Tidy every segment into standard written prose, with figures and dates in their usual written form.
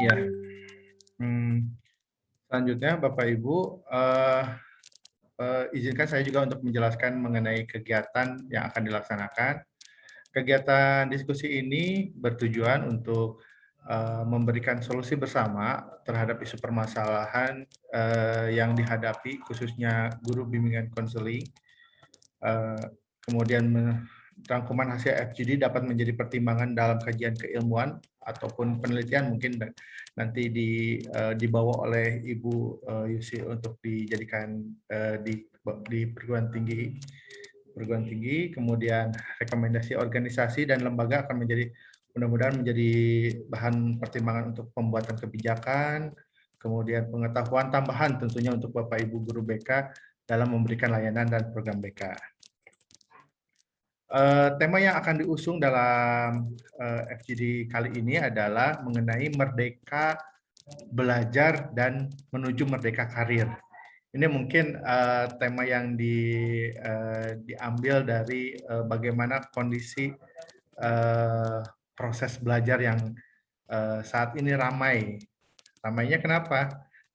Ya, selanjutnya Bapak Ibu, izinkan saya juga untuk menjelaskan mengenai kegiatan yang akan dilaksanakan. Kegiatan diskusi ini bertujuan untuk memberikan solusi bersama terhadap isu permasalahan yang dihadapi, khususnya guru bimbingan konseling. Kemudian rangkuman hasil FGD dapat menjadi pertimbangan dalam kajian keilmuan ataupun penelitian, mungkin nanti dibawa oleh Ibu Yusi untuk dijadikan di perguruan tinggi. Kemudian rekomendasi organisasi dan lembaga akan menjadi, mudah-mudahan menjadi bahan pertimbangan untuk pembuatan kebijakan, kemudian pengetahuan tambahan tentunya untuk Bapak Ibu guru BK dalam memberikan layanan dan program BK. Tema yang akan diusung dalam FGD kali ini adalah mengenai merdeka belajar dan menuju merdeka karir. Ini mungkin tema yang diambil dari bagaimana kondisi proses belajar yang saat ini ramai. Ramainya kenapa?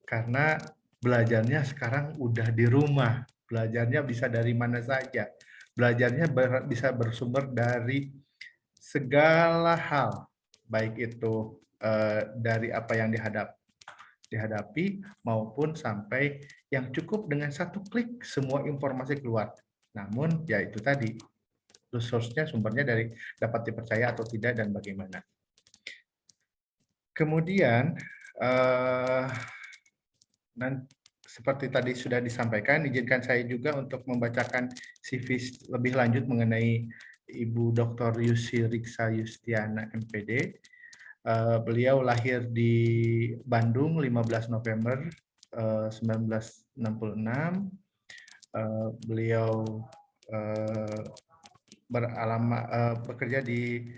Karena belajarnya sekarang udah di rumah. Belajarnya bisa dari mana saja. Belajarnya bisa bersumber dari segala hal, baik itu dari apa yang dihadapi maupun sampai yang cukup dengan satu klik semua informasi keluar. Namun ya itu tadi, resource-nya, sumbernya dari dapat dipercaya atau tidak dan bagaimana. Kemudian seperti tadi sudah disampaikan, izinkan saya juga untuk membacakan CV lebih lanjut mengenai Ibu Dr. Yusi Riksa Yustiana MPD. Beliau lahir di Bandung 15 November 1966. Beliau bekerja di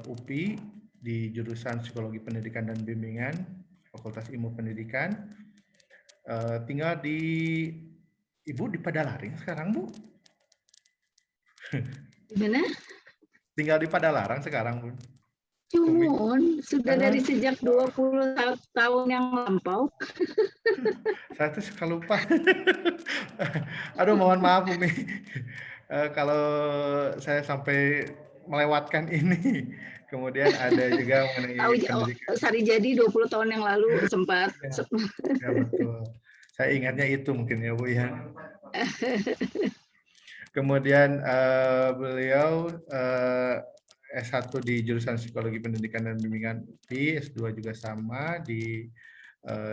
UPI di jurusan Psikologi Pendidikan dan Bimbingan, Fakultas Ilmu Pendidikan. Tinggal di Ibu di Padalarang sekarang, Bu? Gimana? Tinggal di Padalarang sekarang, Bu? Cuman sudah dari sejak 20 tahun yang lampau. Saya tuh suka lupa. Aduh, mohon maaf, Umi. Kalau saya sampai melewatkan ini. Kemudian ada juga mengenai pendidikan. Sari jadi 20 tahun yang lalu sempat. Ya, betul. Saya ingatnya itu mungkin ya, Bu ya. Kemudian beliau S1 di jurusan Psikologi Pendidikan dan Bimbingan UPI, S2 juga sama di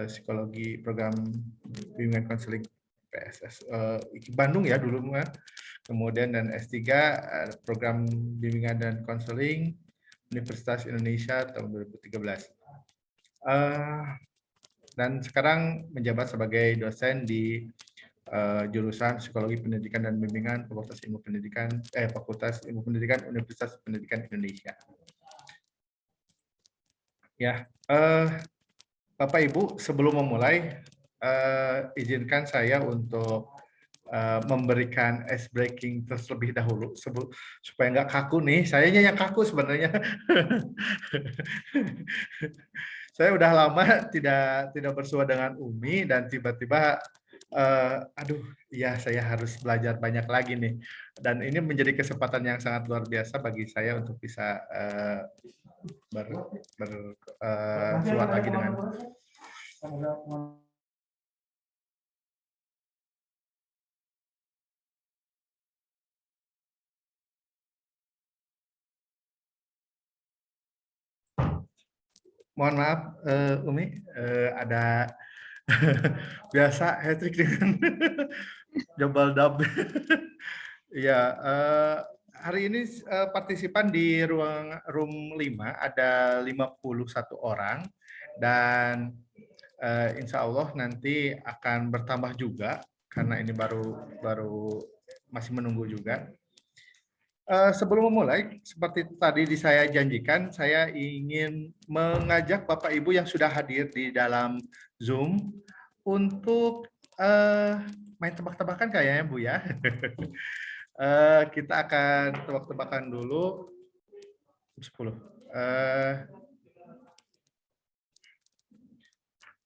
Psikologi Program Bimbingan Konseling PSS Bandung ya dulu mah. Kemudian dan S3 Program Bimbingan dan Konseling Universitas Indonesia tahun 2013. Dan sekarang menjabat sebagai dosen di jurusan Psikologi Pendidikan dan Bimbingan Fakultas Ilmu Pendidikan Universitas Pendidikan Indonesia. Ya, Bapak Ibu, sebelum memulai, izinkan saya untuk memberikan ice breaking terlebih dahulu supaya nggak kaku nih. Sayanya yang kaku sebenarnya. Saya udah lama tidak bersua dengan Umi dan tiba-tiba aduh, ya saya harus belajar banyak lagi nih. Dan ini menjadi kesempatan yang sangat luar biasa bagi saya untuk bisa bersuara lagi dengan mohon maaf Umi, ada biasa hat-trick dengan double dub. Ya, hari ini partisipan di room 5 ada 51 orang dan insya Allah nanti akan bertambah juga karena ini baru masih menunggu juga. Sebelum memulai, seperti tadi saya janjikan, saya ingin mengajak Bapak Ibu yang sudah hadir di dalam Zoom untuk main tebak-tebakan kayaknya Bu ya. Kita akan tebak-tebakan dulu 10.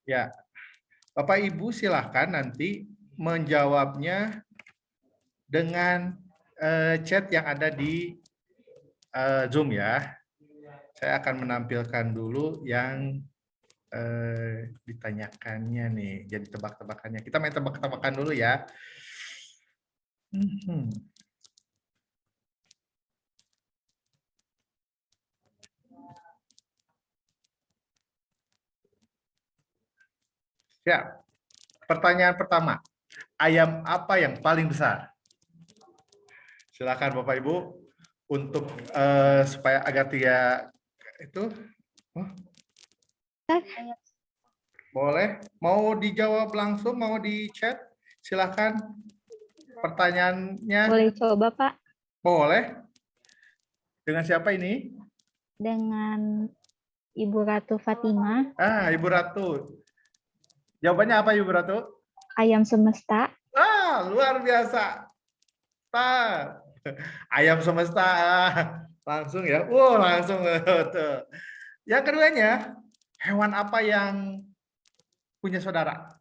Ya, Bapak Ibu silahkan nanti menjawabnya dengan chat yang ada di Zoom ya. Saya akan menampilkan dulu yang ditanyakannya nih. Jadi tebak-tebakannya. Kita main tebak-tebakan dulu ya. Ya, pertanyaan pertama. Ayam apa yang paling besar? Silakan Bapak Ibu untuk supaya agar tidak itu boleh mau dijawab langsung, mau di chat, silakan pertanyaannya. Boleh coba, Pak? Boleh. Dengan siapa ini? Dengan Ibu Ratu Fatima. Ibu Ratu. Jawabannya apa Ibu Ratu? Ayam semesta. Luar biasa. Ayam semesta. Langsung ya. Langsung. Yang keduanya, hewan apa yang punya saudara?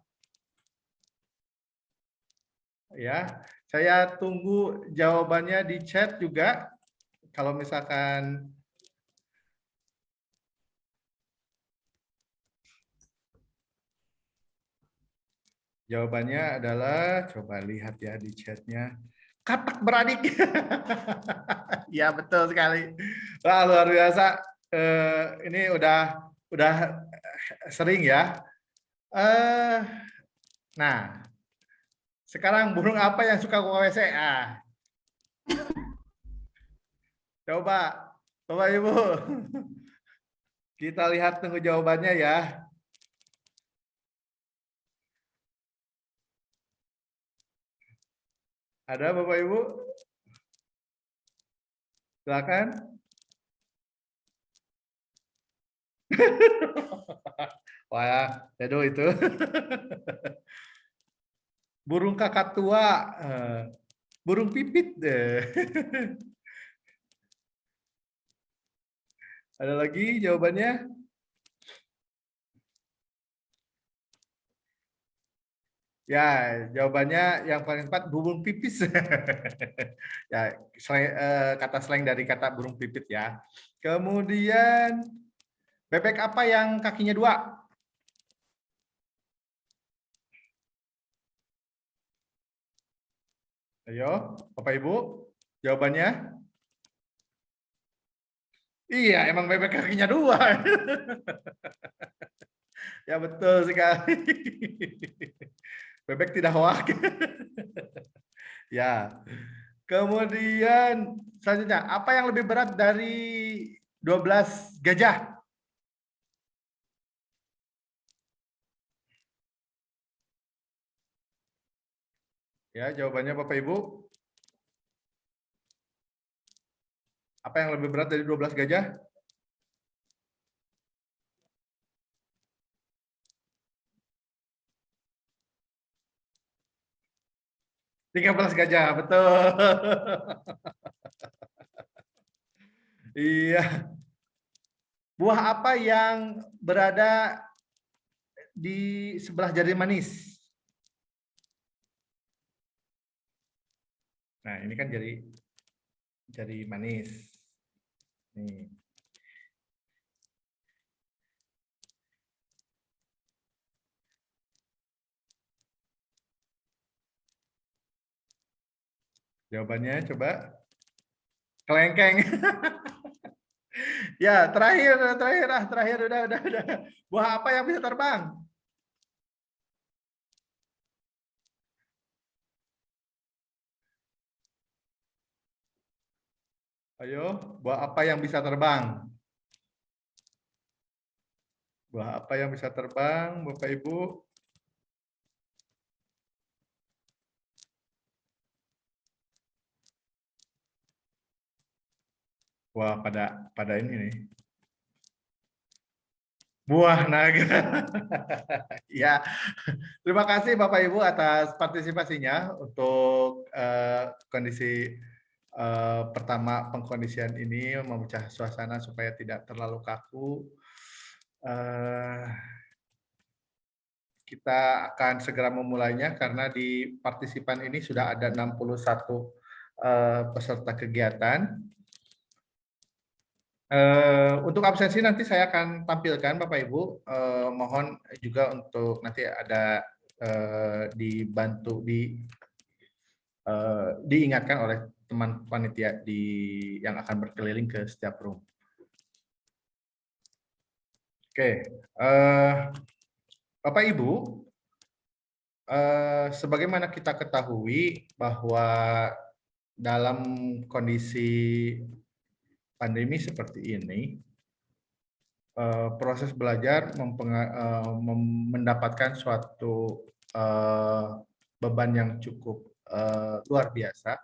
Ya, saya tunggu jawabannya di chat juga. Kalau misalkan jawabannya adalah, coba lihat ya di chatnya, katak beradik. Ya betul sekali. Wah, luar biasa. Ini udah sering ya. Nah, sekarang burung apa yang suka ke WC? Coba, Bapak Ibu. Kita lihat tunggu jawabannya ya. Ada Bapak Ibu? Silakan. Wah, aduh itu. Burung kakak tua, burung pipit. Ada lagi jawabannya? Ya, jawabannya yang paling tepat burung pipis. Ya, kata slang dari kata burung pipit ya. Kemudian bebek apa yang kakinya dua? Ayo, Bapak Ibu, jawabannya? Iya, emang bebek kakinya dua. Ya betul sekali. Bebek tidak hoak. Ya. Kemudian selanjutnya, apa yang lebih berat dari 12 gajah? Ya, jawabannya Bapak Ibu. Apa yang lebih berat dari 12 gajah? 13 gajah, betul. Iya. Buah apa yang berada di sebelah jari manis? Nah, ini kan jari manis. Nih. Jawabannya coba. Kelengkeng. Ya, terakhir udah. Buah apa yang bisa terbang? Ayo, buah apa yang bisa terbang? Buah apa yang bisa terbang, Bapak Ibu? Wah, pada ini nih. Buah naga. Ya, terima kasih Bapak Ibu atas partisipasinya untuk kondisi pertama pengkondisian ini, memecah suasana supaya tidak terlalu kaku. kita akan segera memulainya karena di partisipan ini sudah ada 61 peserta kegiatan. Untuk absensi nanti saya akan tampilkan Bapak Ibu. Mohon juga untuk nanti ada dibantu diingatkan oleh teman panitia yang akan berkeliling ke setiap room. Oke, Bapak Ibu, sebagaimana kita ketahui bahwa dalam kondisi pandemi seperti ini, proses belajar mendapatkan suatu beban yang cukup luar biasa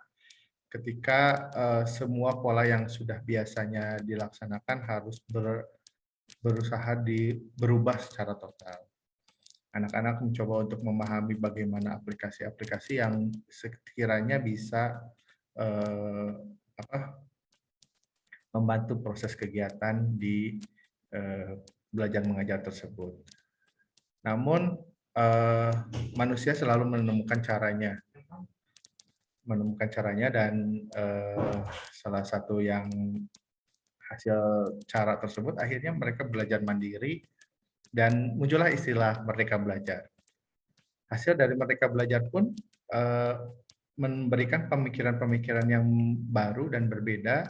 ketika semua pola yang sudah biasanya dilaksanakan harus berusaha berubah secara total. Anak-anak mencoba untuk memahami bagaimana aplikasi-aplikasi yang sekiranya bisa membantu proses kegiatan di belajar mengajar tersebut. Namun manusia selalu menemukan caranya dan salah satu yang hasil cara tersebut akhirnya mereka belajar mandiri dan muncullah istilah Merdeka Belajar. Hasil dari Merdeka Belajar pun memberikan pemikiran-pemikiran yang baru dan berbeda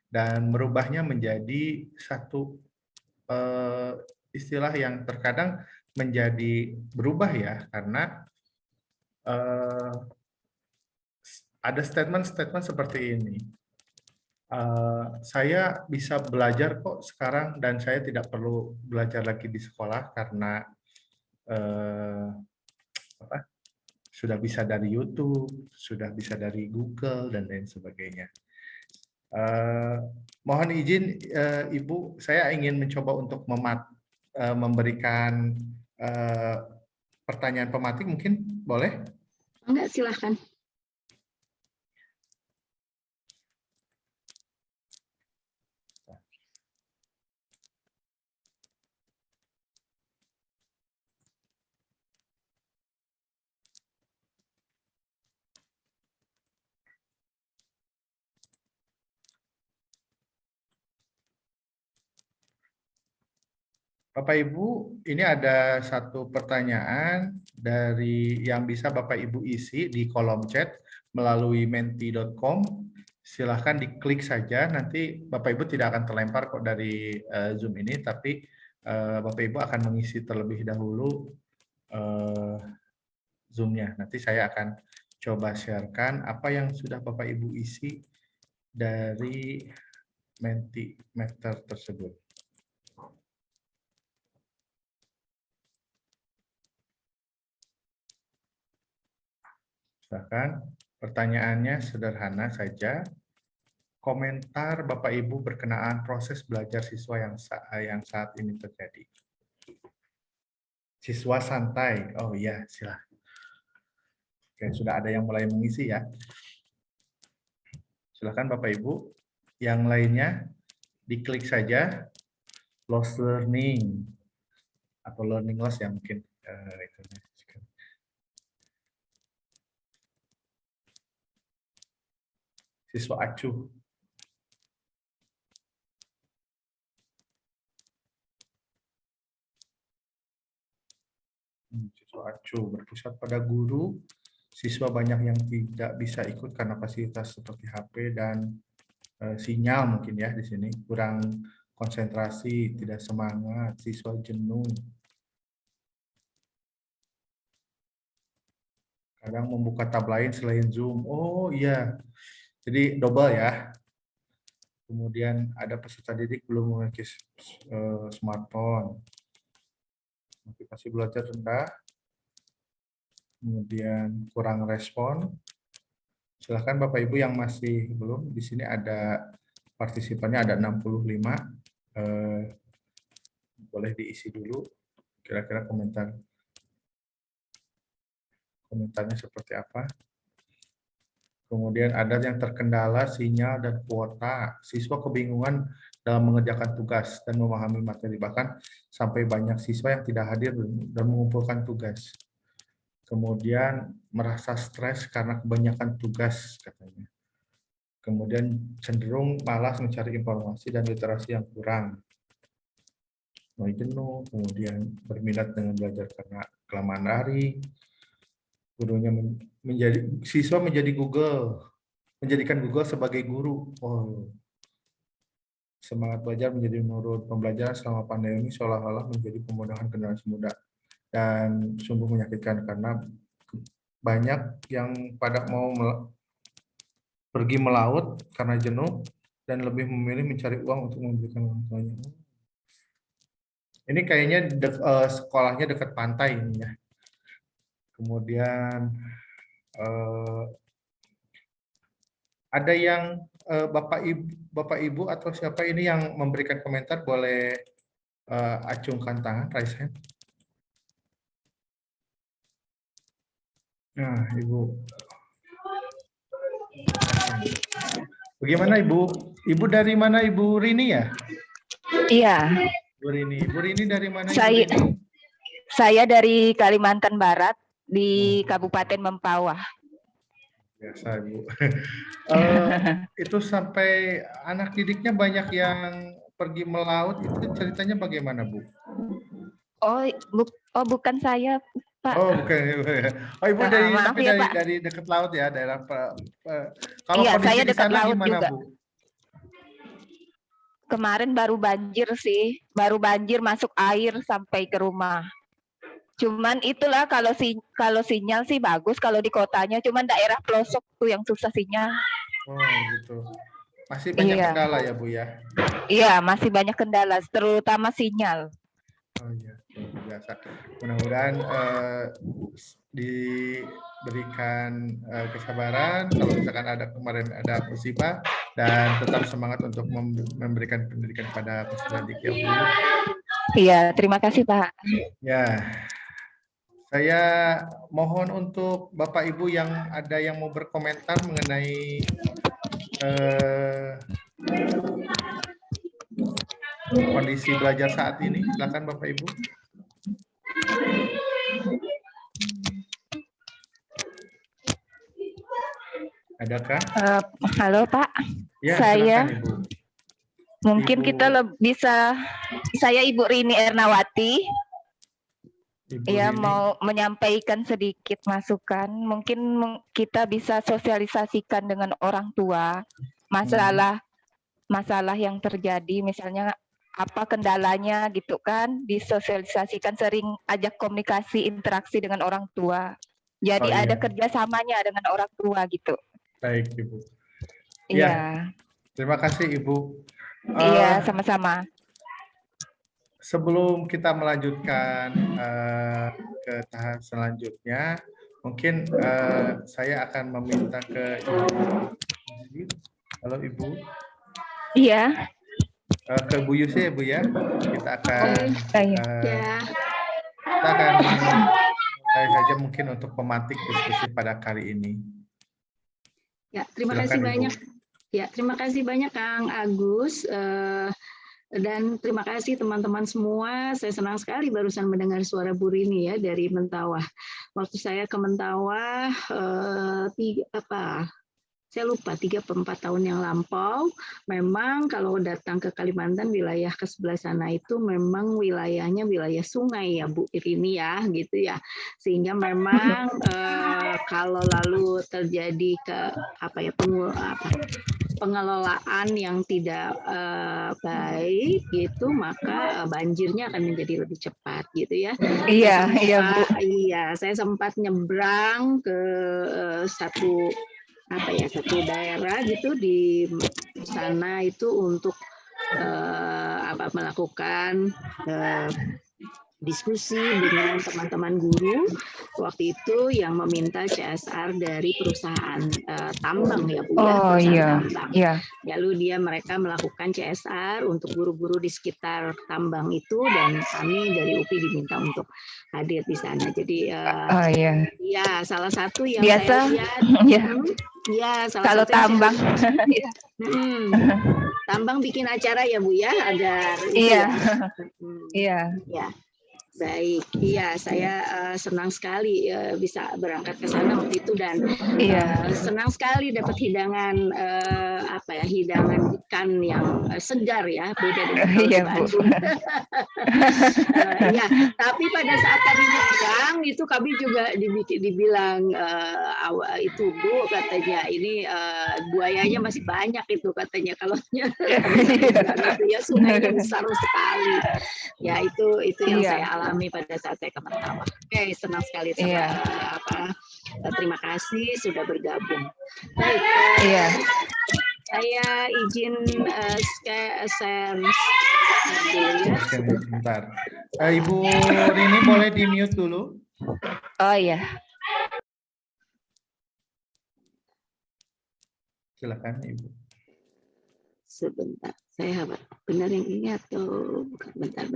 dan merubahnya menjadi satu istilah yang terkadang menjadi berubah ya, karena ada statement-statement seperti ini. Saya bisa belajar kok sekarang dan saya tidak perlu belajar lagi di sekolah karena sudah bisa dari YouTube, sudah bisa dari Google dan lain sebagainya. Mohon izin Ibu, saya ingin mencoba untuk memberikan pertanyaan pematik, mungkin boleh? Enggak, silahkan. Bapak Ibu, ini ada satu pertanyaan dari yang bisa Bapak Ibu isi di kolom chat melalui menti.com. Silahkan diklik saja, nanti Bapak Ibu tidak akan terlempar kok dari Zoom ini, tapi Bapak Ibu akan mengisi terlebih dahulu Zoom-nya. Nanti saya akan coba sharekan apa yang sudah Bapak Ibu isi dari Mentimeter tersebut. Silakan, pertanyaannya sederhana saja. Komentar Bapak Ibu berkenaan proses belajar siswa yang saat ini terjadi. Siswa santai, oh iya, silakan. Oke, sudah ada yang mulai mengisi ya. Silakan Bapak Ibu. Yang lainnya diklik saja lost learning atau learning loss ya mungkin itu. Siswa acuh. Siswa acuh berpusat pada guru. Siswa banyak yang tidak bisa ikut karena fasilitas seperti HP dan sinyal mungkin ya di sini. Kurang konsentrasi, tidak semangat, siswa jenuh. Kadang membuka tab lain selain Zoom. Oh iya, jadi double ya. Kemudian ada peserta didik belum memiliki smartphone. Motivasi belajar rendah. Kemudian kurang respon. Silahkan Bapak Ibu yang masih belum, di sini ada partisipannya ada 65. Boleh diisi dulu kira-kira komentarnya seperti apa. Kemudian ada yang terkendala sinyal dan kuota. Siswa kebingungan dalam mengerjakan tugas dan memahami materi. Bahkan sampai banyak siswa yang tidak hadir dan mengumpulkan tugas. Kemudian merasa stres karena kebanyakan tugas katanya. Kemudian cenderung malas mencari informasi dan literasi yang kurang. Mulai jenuh, kemudian berminat dengan belajar karena kelamaan hari. Gurunya siswa menjadikan Google sebagai guru. Oh, semangat belajar menjadi menurun. Pembelajaran selama pandemi seolah-olah menjadi pemudahan generasi muda. Dan sungguh menyakitkan karena banyak yang pada mau pergi melaut karena jenuh dan lebih memilih mencari uang untuk memberikan orang tuanya. Ini kayaknya sekolahnya dekat pantai ini ya. Kemudian ada yang Bapak Ibu atau siapa ini yang memberikan komentar boleh acungkan tangan, raise hand. Nah, Ibu. Bagaimana Ibu? Ibu dari mana Ibu Rini ya? Iya. Ibu Rini dari mana? Saya dari Kalimantan Barat di Kabupaten Mempawah. Biasa Bu. Itu sampai anak didiknya banyak yang pergi melaut, itu ceritanya bagaimana Bu? Bukan saya Pak. Oh bukan. Oh Ibu dari dekat laut ya, daerah. Kalau iya, kondisi saya di dekat sana laut gimana juga. Bu? Kemarin baru banjir sih, baru banjir masuk air sampai ke rumah. Cuman itulah kalau sinyal sih bagus kalau di kotanya, cuman daerah pelosok tuh yang susah sinyal. Oh gitu. Masih banyak kendala ya Bu ya? Iya, masih banyak kendala, terutama sinyal. Oh iya, biasa. Mudah-mudahan diberikan kesabaran kalau misalkan kemarin ada musibah dan tetap semangat untuk memberikan pendidikan kepada peserta didik ya Bu. Iya, terima kasih Pak. Ya, saya mohon untuk Bapak Ibu yang ada yang mau berkomentar mengenai kondisi belajar saat ini, silakan Bapak Ibu. Adakah? Halo Pak. Ya, saya silakan, Ibu. Mungkin Ibu, kita bisa, saya Ibu Rini Ernawati. Ya, mau menyampaikan sedikit masukan. Mungkin kita bisa sosialisasikan dengan orang tua masalah yang terjadi, misalnya apa kendalanya gitu kan, disosialisasikan, sering ajak komunikasi, interaksi dengan orang tua. Jadi ada kerjasamanya dengan orang tua gitu. Baik Ibu. Iya. Terima kasih Ibu. Iya, sama-sama. Sebelum kita melanjutkan ke tahap selanjutnya, mungkin saya akan meminta ke Ibu. Halo Ibu. Iya. Ke Bu Yusi ya Bu ya. Kita akan mulai saja mungkin untuk pemantik diskusi pada kali ini. Ya, terima kasih banyak. Ya, terima kasih banyak Kang Agus. Dan terima kasih teman-teman semua. Saya senang sekali barusan mendengar suara Bu Rini ya dari Mentawah. Waktu saya ke Mentawah saya lupa 3-4 tahun yang lampau. Memang kalau datang ke Kalimantan wilayah ke sebelah sana itu memang wilayahnya wilayah sungai ya Bu Rini ya gitu ya. Sehingga memang kalau lalu terjadi pengelolaan yang tidak baik gitu, maka banjirnya akan menjadi lebih cepat gitu ya. Iya, Bu. Iya, saya sempat nyebrang ke satu daerah gitu di sana itu untuk melakukan diskusi dengan teman-teman guru waktu itu yang meminta CSR dari perusahaan tambang ya Bu ya, Oh perusahaan iya, tambang. iya. Lalu mereka melakukan CSR untuk guru-guru di sekitar tambang itu dan kami dari UPI diminta untuk hadir di sana. Jadi Oh iya. ya salah satu yang Biasa, saya lihat ya. ya salah Kalau satu yang tambang, saya lihat, tambang bikin acara ya Bu ya agar itu iya, ya. iya. Ya, baik. Iya, saya senang sekali bisa berangkat ke sana waktu itu dan Iya. senang sekali dapat hidangan hidangan ikan yang segar ya, beda dengan kalau Iya, di Bu. Bandung. Ya, tapi pada saat kami nyebrang itu kami juga dibilang itu Bu katanya ini buayanya masih banyak itu katanya kalau pada saat nyebrang itu ya sungainya besar sekali. Ya itu yang Iya. saya alami pada saat saya ke Mentawai. Oke, senang sekali Iya. terima kasih sudah bergabung. Baik, Iya. saya izin share dulu ya. Sebentar. Ibu Rini boleh di mute dulu? Oh iya. Silakan Ibu. Sebentar, saya benar yang ini atau bukan? Bentar.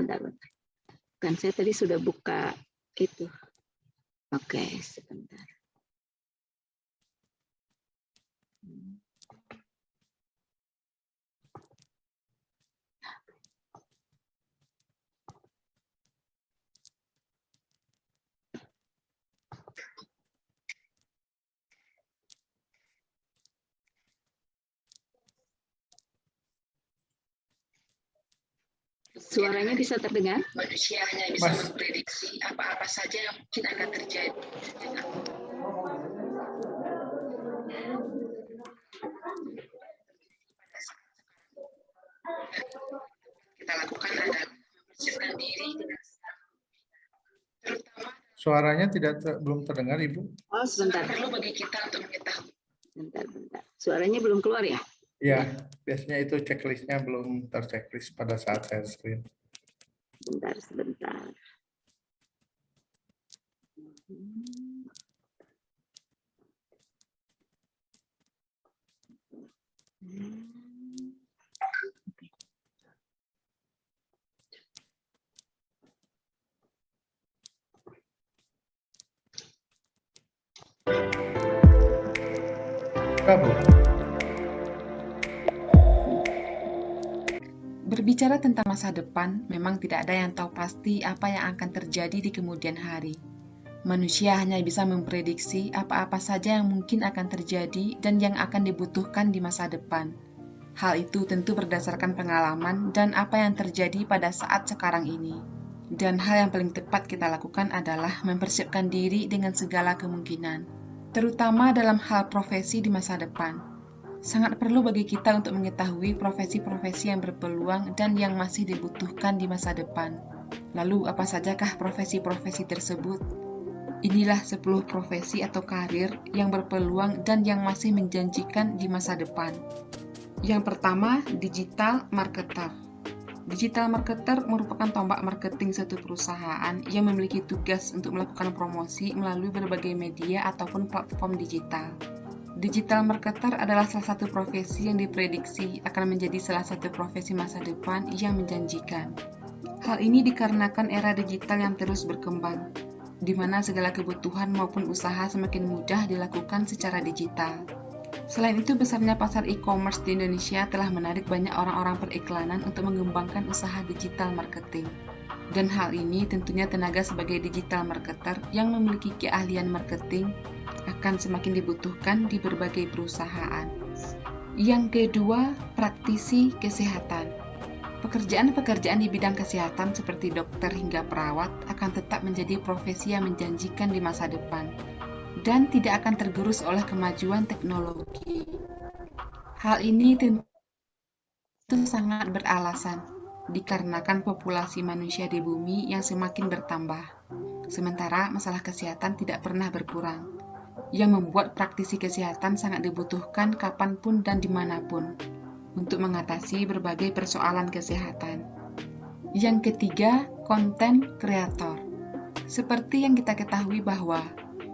Bukan, saya tadi sudah buka itu. Oke, sebentar. Suaranya bisa terdengar? Manusia hanya bisa memprediksi apa-apa saja yang mungkin akan terjadi. Kita lakukan adalah mempersiapkan diri dengan terutama Suaranya belum terdengar Ibu. Oh, sebentar. Perlu bagi kita untuk mengetahui. Bentar. Suaranya belum keluar ya? Ya, biasanya itu checklistnya belum terchecklist pada saat saya screen. Sebentar. Berbicara tentang masa depan, memang tidak ada yang tahu pasti apa yang akan terjadi di kemudian hari. Manusia hanya bisa memprediksi apa-apa saja yang mungkin akan terjadi dan yang akan dibutuhkan di masa depan. Hal itu tentu berdasarkan pengalaman dan apa yang terjadi pada saat sekarang ini. Dan hal yang paling tepat kita lakukan adalah mempersiapkan diri dengan segala kemungkinan, terutama dalam hal profesi di masa depan. Sangat perlu bagi kita untuk mengetahui profesi-profesi yang berpeluang dan yang masih dibutuhkan di masa depan. Lalu, apa sajakah profesi-profesi tersebut? Inilah 10 profesi atau karir yang berpeluang dan yang masih menjanjikan di masa depan. Yang pertama, digital marketer. Digital marketer merupakan tombak marketing suatu perusahaan yang memiliki tugas untuk melakukan promosi melalui berbagai media ataupun platform digital. Digital marketer adalah salah satu profesi yang diprediksi akan menjadi salah satu profesi masa depan yang menjanjikan. Hal ini dikarenakan era digital yang terus berkembang, di mana segala kebutuhan maupun usaha semakin mudah dilakukan secara digital. Selain itu, besarnya pasar e-commerce di Indonesia telah menarik banyak orang-orang periklanan untuk mengembangkan usaha digital marketing. Dan hal ini tentunya tenaga sebagai digital marketer yang memiliki keahlian marketing akan semakin dibutuhkan di berbagai perusahaan. Yang kedua, praktisi kesehatan. Pekerjaan-pekerjaan di bidang kesehatan seperti dokter hingga perawat akan tetap menjadi profesi yang menjanjikan di masa depan dan tidak akan tergerus oleh kemajuan teknologi. Hal ini tentu sangat beralasan dikarenakan populasi manusia di bumi yang semakin bertambah. Sementara masalah kesehatan tidak pernah berkurang, yang membuat praktisi kesehatan sangat dibutuhkan kapanpun dan dimanapun untuk mengatasi berbagai persoalan kesehatan. Yang ketiga, konten kreator. Seperti yang kita ketahui bahwa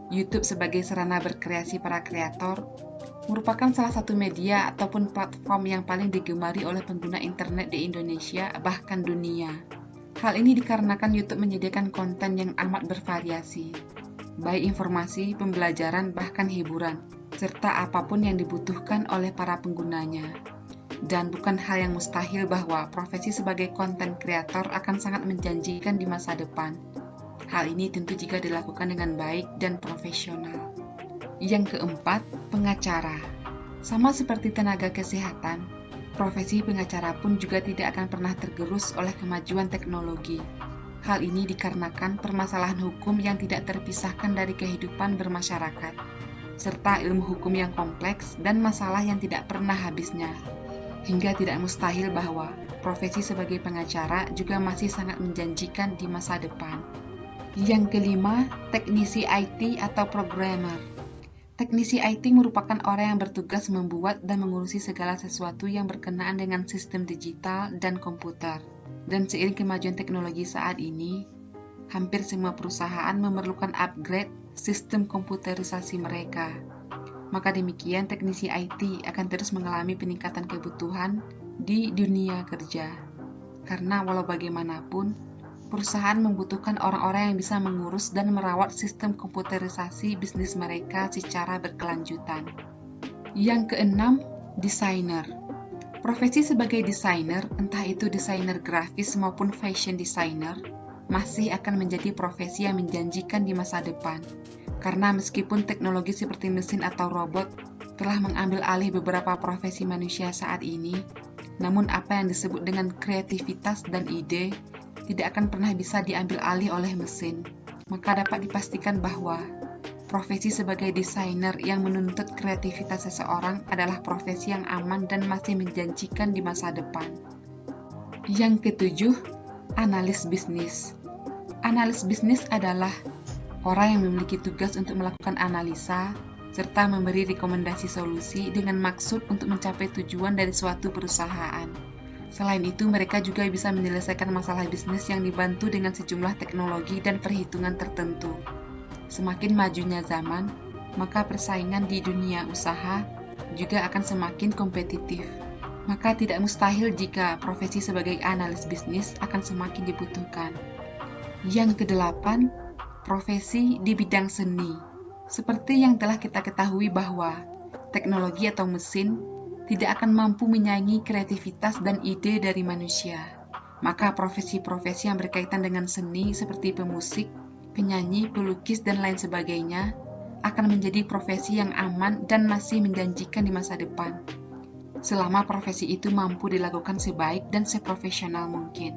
YouTube sebagai sarana berkreasi para kreator merupakan salah satu media ataupun platform yang paling digemari oleh pengguna internet di Indonesia, bahkan dunia. Hal ini dikarenakan YouTube menyediakan konten yang amat bervariasi, baik informasi, pembelajaran, bahkan hiburan, serta apapun yang dibutuhkan oleh para penggunanya. Dan bukan hal yang mustahil bahwa profesi sebagai konten kreator akan sangat menjanjikan di masa depan. Hal ini tentu jika dilakukan dengan baik dan profesional. Yang keempat, pengacara. Sama seperti tenaga kesehatan, profesi pengacara pun juga tidak akan pernah tergerus oleh kemajuan teknologi. Hal ini dikarenakan permasalahan hukum yang tidak terpisahkan dari kehidupan bermasyarakat, serta ilmu hukum yang kompleks dan masalah yang tidak pernah habisnya. Hingga tidak mustahil bahwa profesi sebagai pengacara juga masih sangat menjanjikan di masa depan. Yang kelima, teknisi IT atau programmer. Teknisi IT merupakan orang yang bertugas membuat dan mengurusi segala sesuatu yang berkenaan dengan sistem digital dan komputer. Dan seiring kemajuan teknologi saat ini, hampir semua perusahaan memerlukan upgrade sistem komputerisasi mereka. Maka demikian teknisi IT akan terus mengalami peningkatan kebutuhan di dunia kerja. Karena walau bagaimanapun, perusahaan membutuhkan orang-orang yang bisa mengurus dan merawat sistem komputerisasi bisnis mereka secara berkelanjutan. Yang keenam, desainer. Profesi sebagai desainer, entah itu desainer grafis maupun fashion designer, masih akan menjadi profesi yang menjanjikan di masa depan. Karena meskipun teknologi seperti mesin atau robot telah mengambil alih beberapa profesi manusia saat ini, namun apa yang disebut dengan kreativitas dan ide tidak akan pernah bisa diambil alih oleh mesin. Maka dapat dipastikan bahwa profesi sebagai desainer yang menuntut kreativitas seseorang adalah profesi yang aman dan masih menjanjikan di masa depan. Yang ketujuh, analis bisnis. Analis bisnis adalah orang yang memiliki tugas untuk melakukan analisa serta memberi rekomendasi solusi dengan maksud untuk mencapai tujuan dari suatu perusahaan. Selain itu, mereka juga bisa menyelesaikan masalah bisnis yang dibantu dengan sejumlah teknologi dan perhitungan tertentu. Semakin majunya zaman, maka persaingan di dunia usaha juga akan semakin kompetitif. Maka tidak mustahil jika profesi sebagai analis bisnis akan semakin dibutuhkan. Yang kedelapan, profesi di bidang seni. Seperti yang telah kita ketahui bahwa teknologi atau mesin tidak akan mampu menyaingi kreativitas dan ide dari manusia. Maka profesi-profesi yang berkaitan dengan seni seperti pemusik, penyanyi, pelukis, dan lain sebagainya akan menjadi profesi yang aman dan masih menjanjikan di masa depan. Selama profesi itu mampu dilakukan sebaik dan seprofesional mungkin.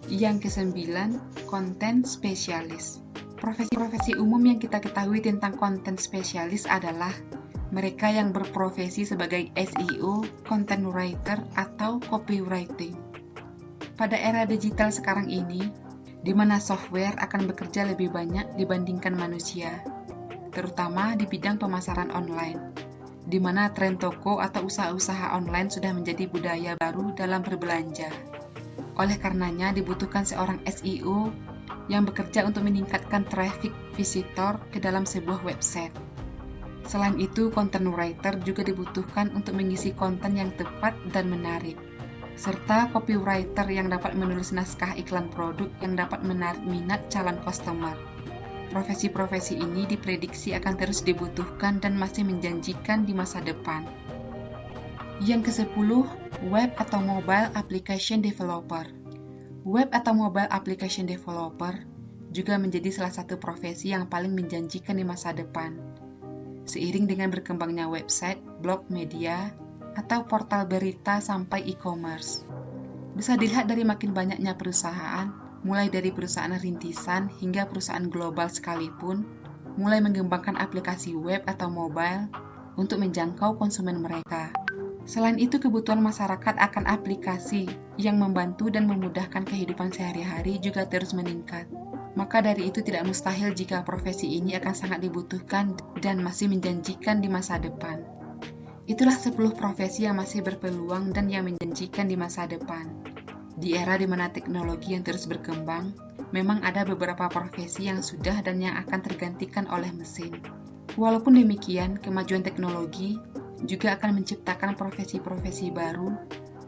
Yang kesembilan, konten spesialis. Profesi-profesi umum yang kita ketahui tentang konten spesialis adalah mereka yang berprofesi sebagai SEO, content writer, atau copywriting. Pada era digital sekarang ini, di mana software akan bekerja lebih banyak dibandingkan manusia, terutama di bidang pemasaran online, di mana tren toko atau usaha-usaha online sudah menjadi budaya baru dalam berbelanja. Oleh karenanya dibutuhkan seorang SEO yang bekerja untuk meningkatkan traffic visitor ke dalam sebuah website. Selain itu, content writer juga dibutuhkan untuk mengisi konten yang tepat dan menarik, serta copywriter yang dapat menulis naskah iklan produk yang dapat menarik minat calon customer. Profesi-profesi ini diprediksi akan terus dibutuhkan dan masih menjanjikan di masa depan. Yang ke-10, web atau mobile application developer. Web atau mobile application developer juga menjadi salah satu profesi yang paling menjanjikan di masa depan. Seiring dengan berkembangnya website, blog media, atau portal berita sampai e-commerce. Bisa dilihat dari makin banyaknya perusahaan, mulai dari perusahaan rintisan hingga perusahaan global sekalipun, mulai mengembangkan aplikasi web atau mobile untuk menjangkau konsumen mereka. Selain itu, kebutuhan masyarakat akan aplikasi yang membantu dan memudahkan kehidupan sehari-hari juga terus meningkat. Maka dari itu tidak mustahil jika profesi ini akan sangat dibutuhkan dan masih menjanjikan di masa depan. Itulah 10 profesi yang masih berpeluang dan yang menjanjikan di masa depan. Di era di mana teknologi yang terus berkembang, memang ada beberapa profesi yang sudah dan yang akan tergantikan oleh mesin. Walaupun demikian, kemajuan teknologi juga akan menciptakan profesi-profesi baru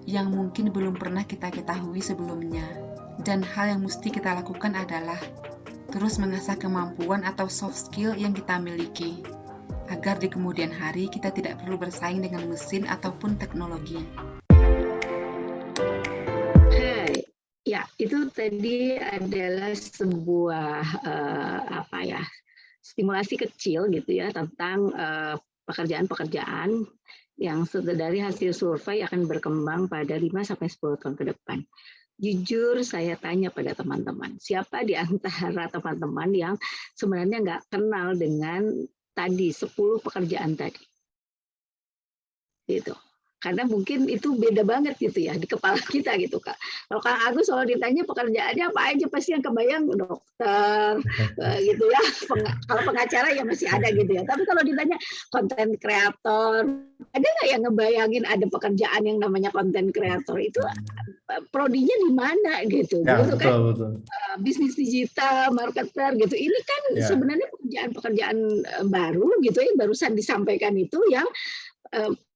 yang mungkin belum pernah kita ketahui sebelumnya. Dan hal yang mesti kita lakukan adalah terus mengasah kemampuan atau soft skill yang kita miliki, agar di kemudian hari kita tidak perlu bersaing dengan mesin ataupun teknologi. Ya, itu tadi adalah sebuah stimulasi kecil gitu ya tentang pekerjaan-pekerjaan yang dari hasil survei akan berkembang pada 5-10 tahun ke depan. Jujur saya tanya pada teman-teman, siapa di antara teman-teman yang sebenarnya nggak kenal dengan tadi 10 pekerjaan tadi? Gitu. Karena mungkin itu beda banget gitu ya di kepala kita gitu Kak. Kalau Kang Agus selalu ditanya pekerjaannya apa aja pasti yang kebayang dokter gitu ya. Kalau pengacara ya masih ada gitu ya. Tapi kalau ditanya konten kreator, ada nggak yang ngebayangin ada pekerjaan yang namanya konten kreator itu prodinya di mana gitu? Ya, gitu betul, kan? betul. Bisnis digital, marketer gitu. Ini kan sebenarnya pekerjaan-pekerjaan baru gitu ya, barusan disampaikan itu yang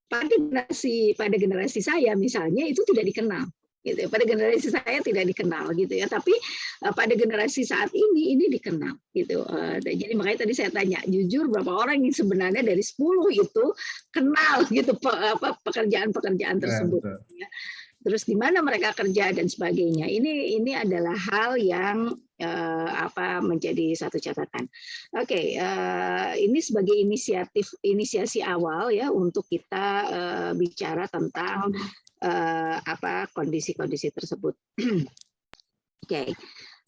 pada generasi saya misalnya itu tidak dikenal gitu. Pada generasi saya tidak dikenal gitu ya, tapi pada generasi saat ini dikenal gitu. Jadi makanya tadi saya tanya jujur berapa orang yang sebenarnya dari 10 itu kenal gitu pekerjaan-pekerjaan tersebut ya. Terus di mana mereka kerja dan sebagainya. Ini adalah hal yang menjadi satu catatan. Oke, ini sebagai inisiasi awal ya untuk kita bicara tentang kondisi-kondisi tersebut. Oke.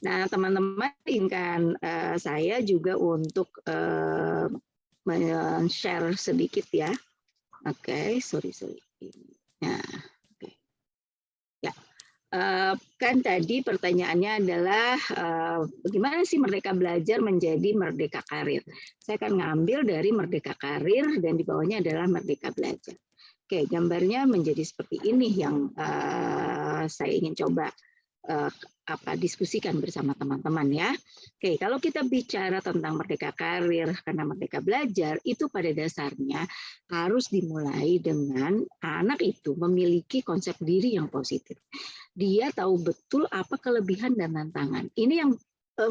Nah, teman-teman inginkan saya juga untuk men-share sedikit ya. Oke, sorry. Nah, kan tadi pertanyaannya adalah bagaimana sih Merdeka Belajar menjadi Merdeka Karir. Saya akan ngambil dari Merdeka Karir dan di bawahnya adalah Merdeka Belajar. Oke, gambarnya menjadi seperti ini yang saya ingin coba diskusikan bersama teman-teman ya. Oke, kalau kita bicara tentang Merdeka Karir karena Merdeka Belajar itu pada dasarnya harus dimulai dengan anak itu memiliki konsep diri yang positif. Dia tahu betul apa kelebihan dan tantangan. Ini yang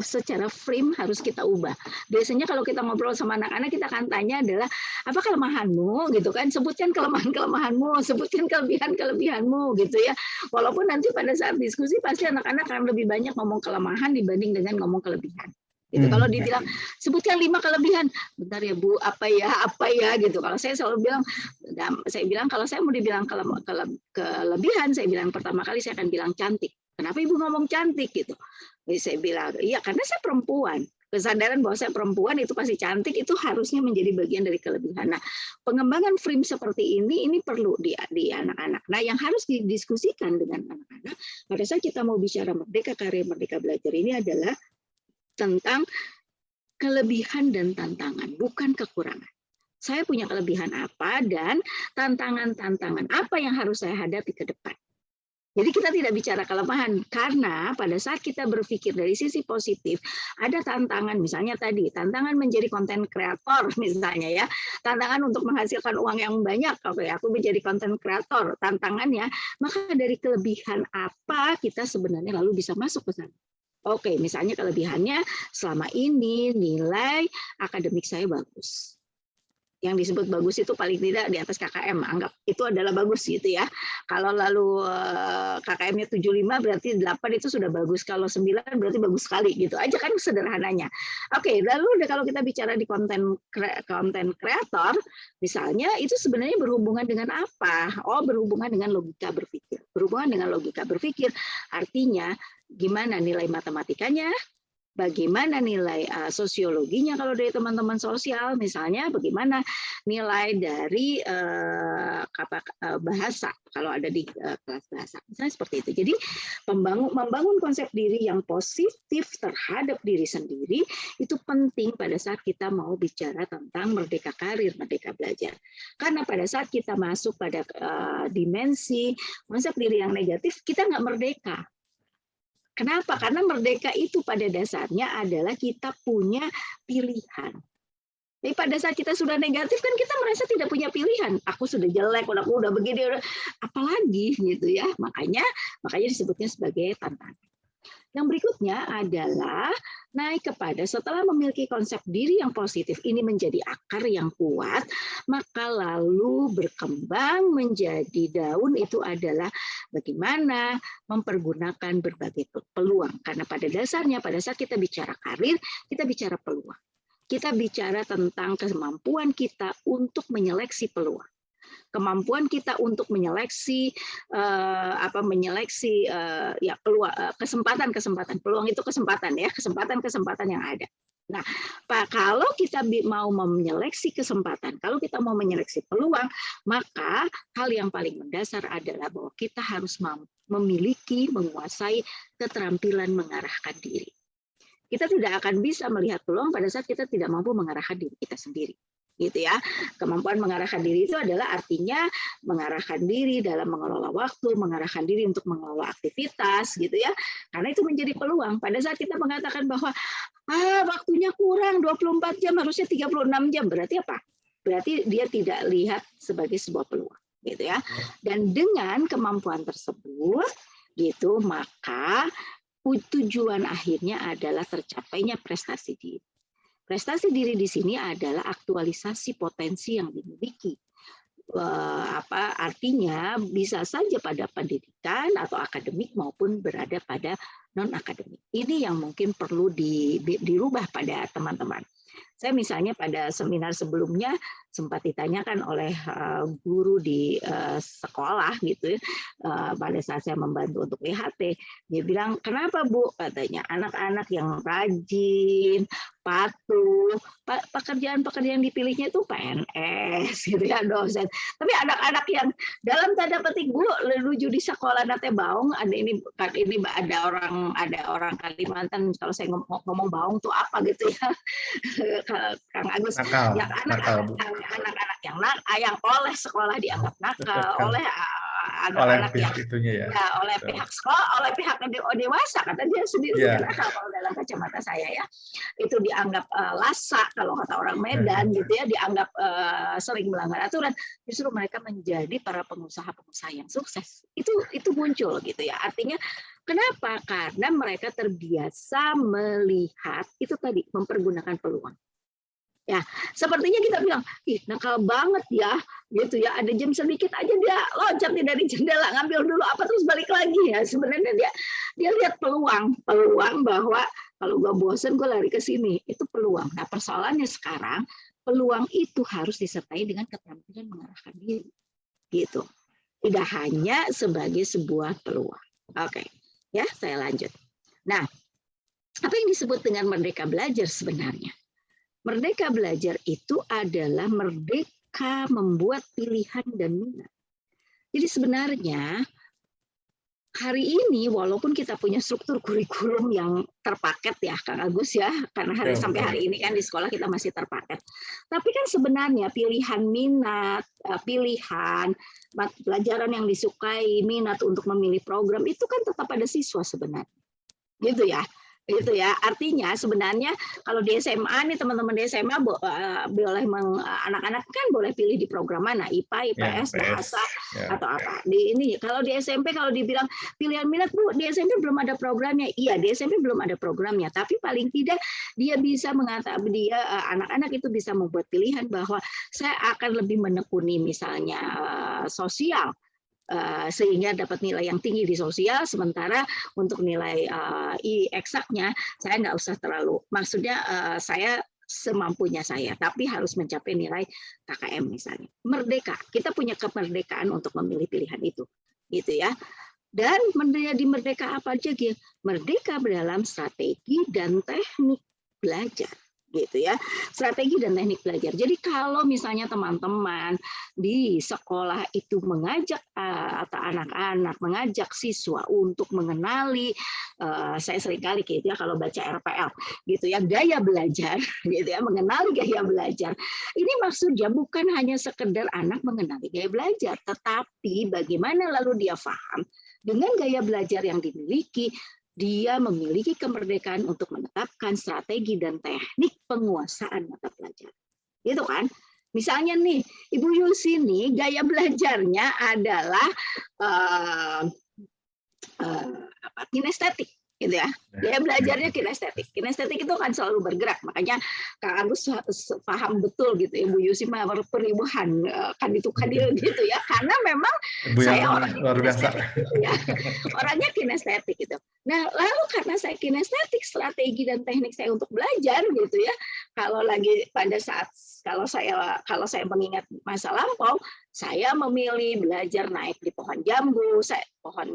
secara frame harus kita ubah. Biasanya kalau kita ngobrol sama anak-anak kita akan tanya adalah apa kelemahanmu gitu kan, sebutkan kelemahan-kelemahanmu, sebutkan kelebihan-kelebihanmu gitu ya. Walaupun nanti pada saat diskusi pasti anak-anak akan lebih banyak ngomong kelemahan dibanding dengan ngomong kelebihan. Gitu. Kalau dibilang sebutkan 5 kelebihan, bentar ya Bu, apa ya gitu. Kalau saya selalu bilang, kalau saya mau dibilang kelebihan, saya bilang pertama kali saya akan bilang cantik. Kenapa Ibu ngomong cantik gitu? Jadi saya bilang, iya karena saya perempuan. Kesadaran bahwa saya perempuan itu pasti cantik itu harusnya menjadi bagian dari kelebihan. Nah, pengembangan frame seperti ini perlu di anak-anak. Nah, yang harus didiskusikan dengan anak-anak pada saat kita mau bicara Merdeka Karir, Merdeka Belajar ini adalah tentang kelebihan dan tantangan, bukan kekurangan. Saya punya kelebihan apa dan tantangan-tantangan apa yang harus saya hadapi ke depan. Jadi kita tidak bicara kelemahan karena pada saat kita berpikir dari sisi positif ada tantangan misalnya tadi tantangan menjadi konten kreator misalnya ya, tantangan untuk menghasilkan uang yang banyak. Oke, aku menjadi konten kreator tantangannya, maka dari kelebihan apa kita sebenarnya lalu bisa masuk ke sana. Oke, misalnya kelebihannya selama ini nilai akademik saya bagus. Yang disebut bagus itu paling tidak di atas KKM, anggap itu adalah bagus gitu ya. Kalau lalu KKM-nya 75 berarti 8 itu sudah bagus, kalau 9 berarti bagus sekali gitu aja kan sederhananya. Oke, lalu kalau kita bicara di konten kreator misalnya itu sebenarnya berhubungan dengan apa? Oh, berhubungan dengan logika berpikir. Berhubungan dengan logika berpikir artinya gimana nilai matematikanya, bagaimana nilai sosiologinya kalau dari teman-teman sosial, misalnya bagaimana nilai dari bahasa kalau ada di kelas bahasa, misalnya seperti itu. Jadi membangun konsep diri yang positif terhadap diri sendiri itu penting pada saat kita mau bicara tentang merdeka karir, merdeka belajar. Karena pada saat kita masuk pada dimensi konsep diri yang negatif, kita nggak merdeka. Kenapa? Karena merdeka itu pada dasarnya adalah kita punya pilihan. Jadi pada saat kita sudah negatif kan kita merasa tidak punya pilihan. Aku sudah jelek, aku udah begini, apalagi gitu ya. Makanya disebutnya sebagai tantangan. Yang berikutnya adalah naik kepada setelah memiliki konsep diri yang positif ini menjadi akar yang kuat, maka lalu berkembang menjadi daun itu adalah bagaimana mempergunakan berbagai peluang. Karena pada dasarnya pada saat kita bicara karir, kita bicara peluang. Kita bicara tentang kemampuan kita untuk menyeleksi peluang. Kemampuan kita untuk menyeleksi kesempatan peluang itu kesempatan yang ada. Nah, kalau kita mau menyeleksi kesempatan, kalau kita mau menyeleksi peluang, maka hal yang paling mendasar adalah bahwa kita harus menguasai keterampilan mengarahkan diri. Kita tidak akan bisa melihat peluang pada saat kita tidak mampu mengarahkan diri kita sendiri. Gitu ya. Kemampuan mengarahkan diri itu adalah artinya mengarahkan diri dalam mengelola waktu, mengarahkan diri untuk mengelola aktivitas gitu ya. Karena itu menjadi peluang. Pada saat kita mengatakan bahwa waktunya kurang 24 jam harusnya 36 jam, berarti apa? Berarti dia tidak lihat sebagai sebuah peluang gitu ya. Dan dengan kemampuan tersebut gitu maka tujuan akhirnya adalah tercapainya prestasi diri. Prestasi diri di sini adalah aktualisasi potensi yang dimiliki. Artinya bisa saja pada pendidikan atau akademik maupun berada pada non akademik. Ini yang mungkin perlu dirubah pada teman-teman. Saya misalnya pada seminar sebelumnya sempat ditanyakan oleh guru di sekolah gitu ya, pada saat saya membantu untuk WHT, dia bilang kenapa Bu, katanya anak-anak yang rajin, patuh, pekerjaan-pekerjaan dipilihnya itu PNS gitu ya, dosen. Tapi anak-anak yang dalam tanda petik Bu menuju di sekolah nate baung, ada orang Kalimantan, kalau saya ngomong baung tuh apa gitu ya. Kang Agus, yang anak-anak yang oleh sekolah dianggap nakal, oleh anak-anak yang oleh pihak sekolah, oleh pihak dewasa, kata dia sendiri bukan nakal kalau dalam kacamata saya ya, itu dianggap lasa kalau kata orang Medan gitu ya, dianggap sering melanggar aturan. Justru mereka menjadi para pengusaha-pengusaha yang sukses. Itu muncul gitu ya. Artinya kenapa? Karena mereka terbiasa melihat itu tadi mempergunakan peluang. Ya, sepertinya kita bilang, ih nakal banget ya, gitu ya. Ada jam sedikit aja dia loncat dari jendela, ngambil dulu apa terus balik lagi ya. Sebenarnya dia lihat peluang bahwa kalau gue bosen gue lari ke sini, itu peluang. Nah persoalannya sekarang peluang itu harus disertai dengan keterampilan mengarahkan diri, gitu. Tidak hanya sebagai sebuah peluang. Oke, ya saya lanjut. Nah, apa yang disebut dengan merdeka belajar sebenarnya? Merdeka belajar itu adalah merdeka membuat pilihan dan minat. Jadi sebenarnya hari ini walaupun kita punya struktur kurikulum yang terpaket ya Kang Agus ya, karena sampai hari ini kan di sekolah kita masih terpaket. Tapi kan sebenarnya pilihan minat, pilihan pelajaran yang disukai, minat untuk memilih program itu kan tetap ada siswa sebenarnya. Gitu ya. Gitu ya, artinya sebenarnya kalau di SMA nih teman-teman di SMA boleh anak-anak kan boleh pilih di program mana, IPA, IPS, bahasa atau apa. Kalau di SMP kalau dibilang pilihan minat Bu, di SMP belum ada programnya. Iya, di SMP belum ada programnya, tapi paling tidak dia bisa anak-anak itu bisa membuat pilihan bahwa saya akan lebih menekuni misalnya sosial. Sehingga dapat nilai yang tinggi di sosial, sementara untuk nilai eksaknya saya nggak usah terlalu, maksudnya saya semampunya saya, tapi harus mencapai nilai KKM misalnya. Merdeka, kita punya kemerdekaan untuk memilih pilihan itu, gitu ya. Dan menjadi merdeka apa aja, gitu? Merdeka dalam strategi dan teknik belajar, gitu ya. Strategi dan teknik belajar. Jadi kalau misalnya teman-teman di sekolah itu mengajak atau anak-anak mengajak siswa untuk mengenali, saya seringkali gitu ya kalau baca RPL gitu ya, gaya belajar gitu ya, mengenali gaya belajar. Ini maksudnya bukan hanya sekedar anak mengenali gaya belajar, tetapi bagaimana lalu dia paham dengan gaya belajar yang dimiliki, dia memiliki kemerdekaan untuk menetapkan strategi dan teknik penguasaan mata pelajaran. Gitu kan? Misalnya nih, Ibu Yusi nih gaya belajarnya adalah kinestetik, gitu ya. Gaya belajarnya kinestetik. Kinestetik itu kan selalu bergerak, makanya Kak Agus paham betul gitu, Ibu Yusi mah peribuhan kan itu gitu ya, karena memang Ibu saya yang orang luar biasa. gitu ya. Orangnya kinestetik gitu. Nah, lalu karena saya kinestetik, strategi dan teknik saya untuk belajar gitu ya. Kalau lagi pada saat kalau saya mengingat masa lampau, saya memilih belajar naik di pohon jambu, pohon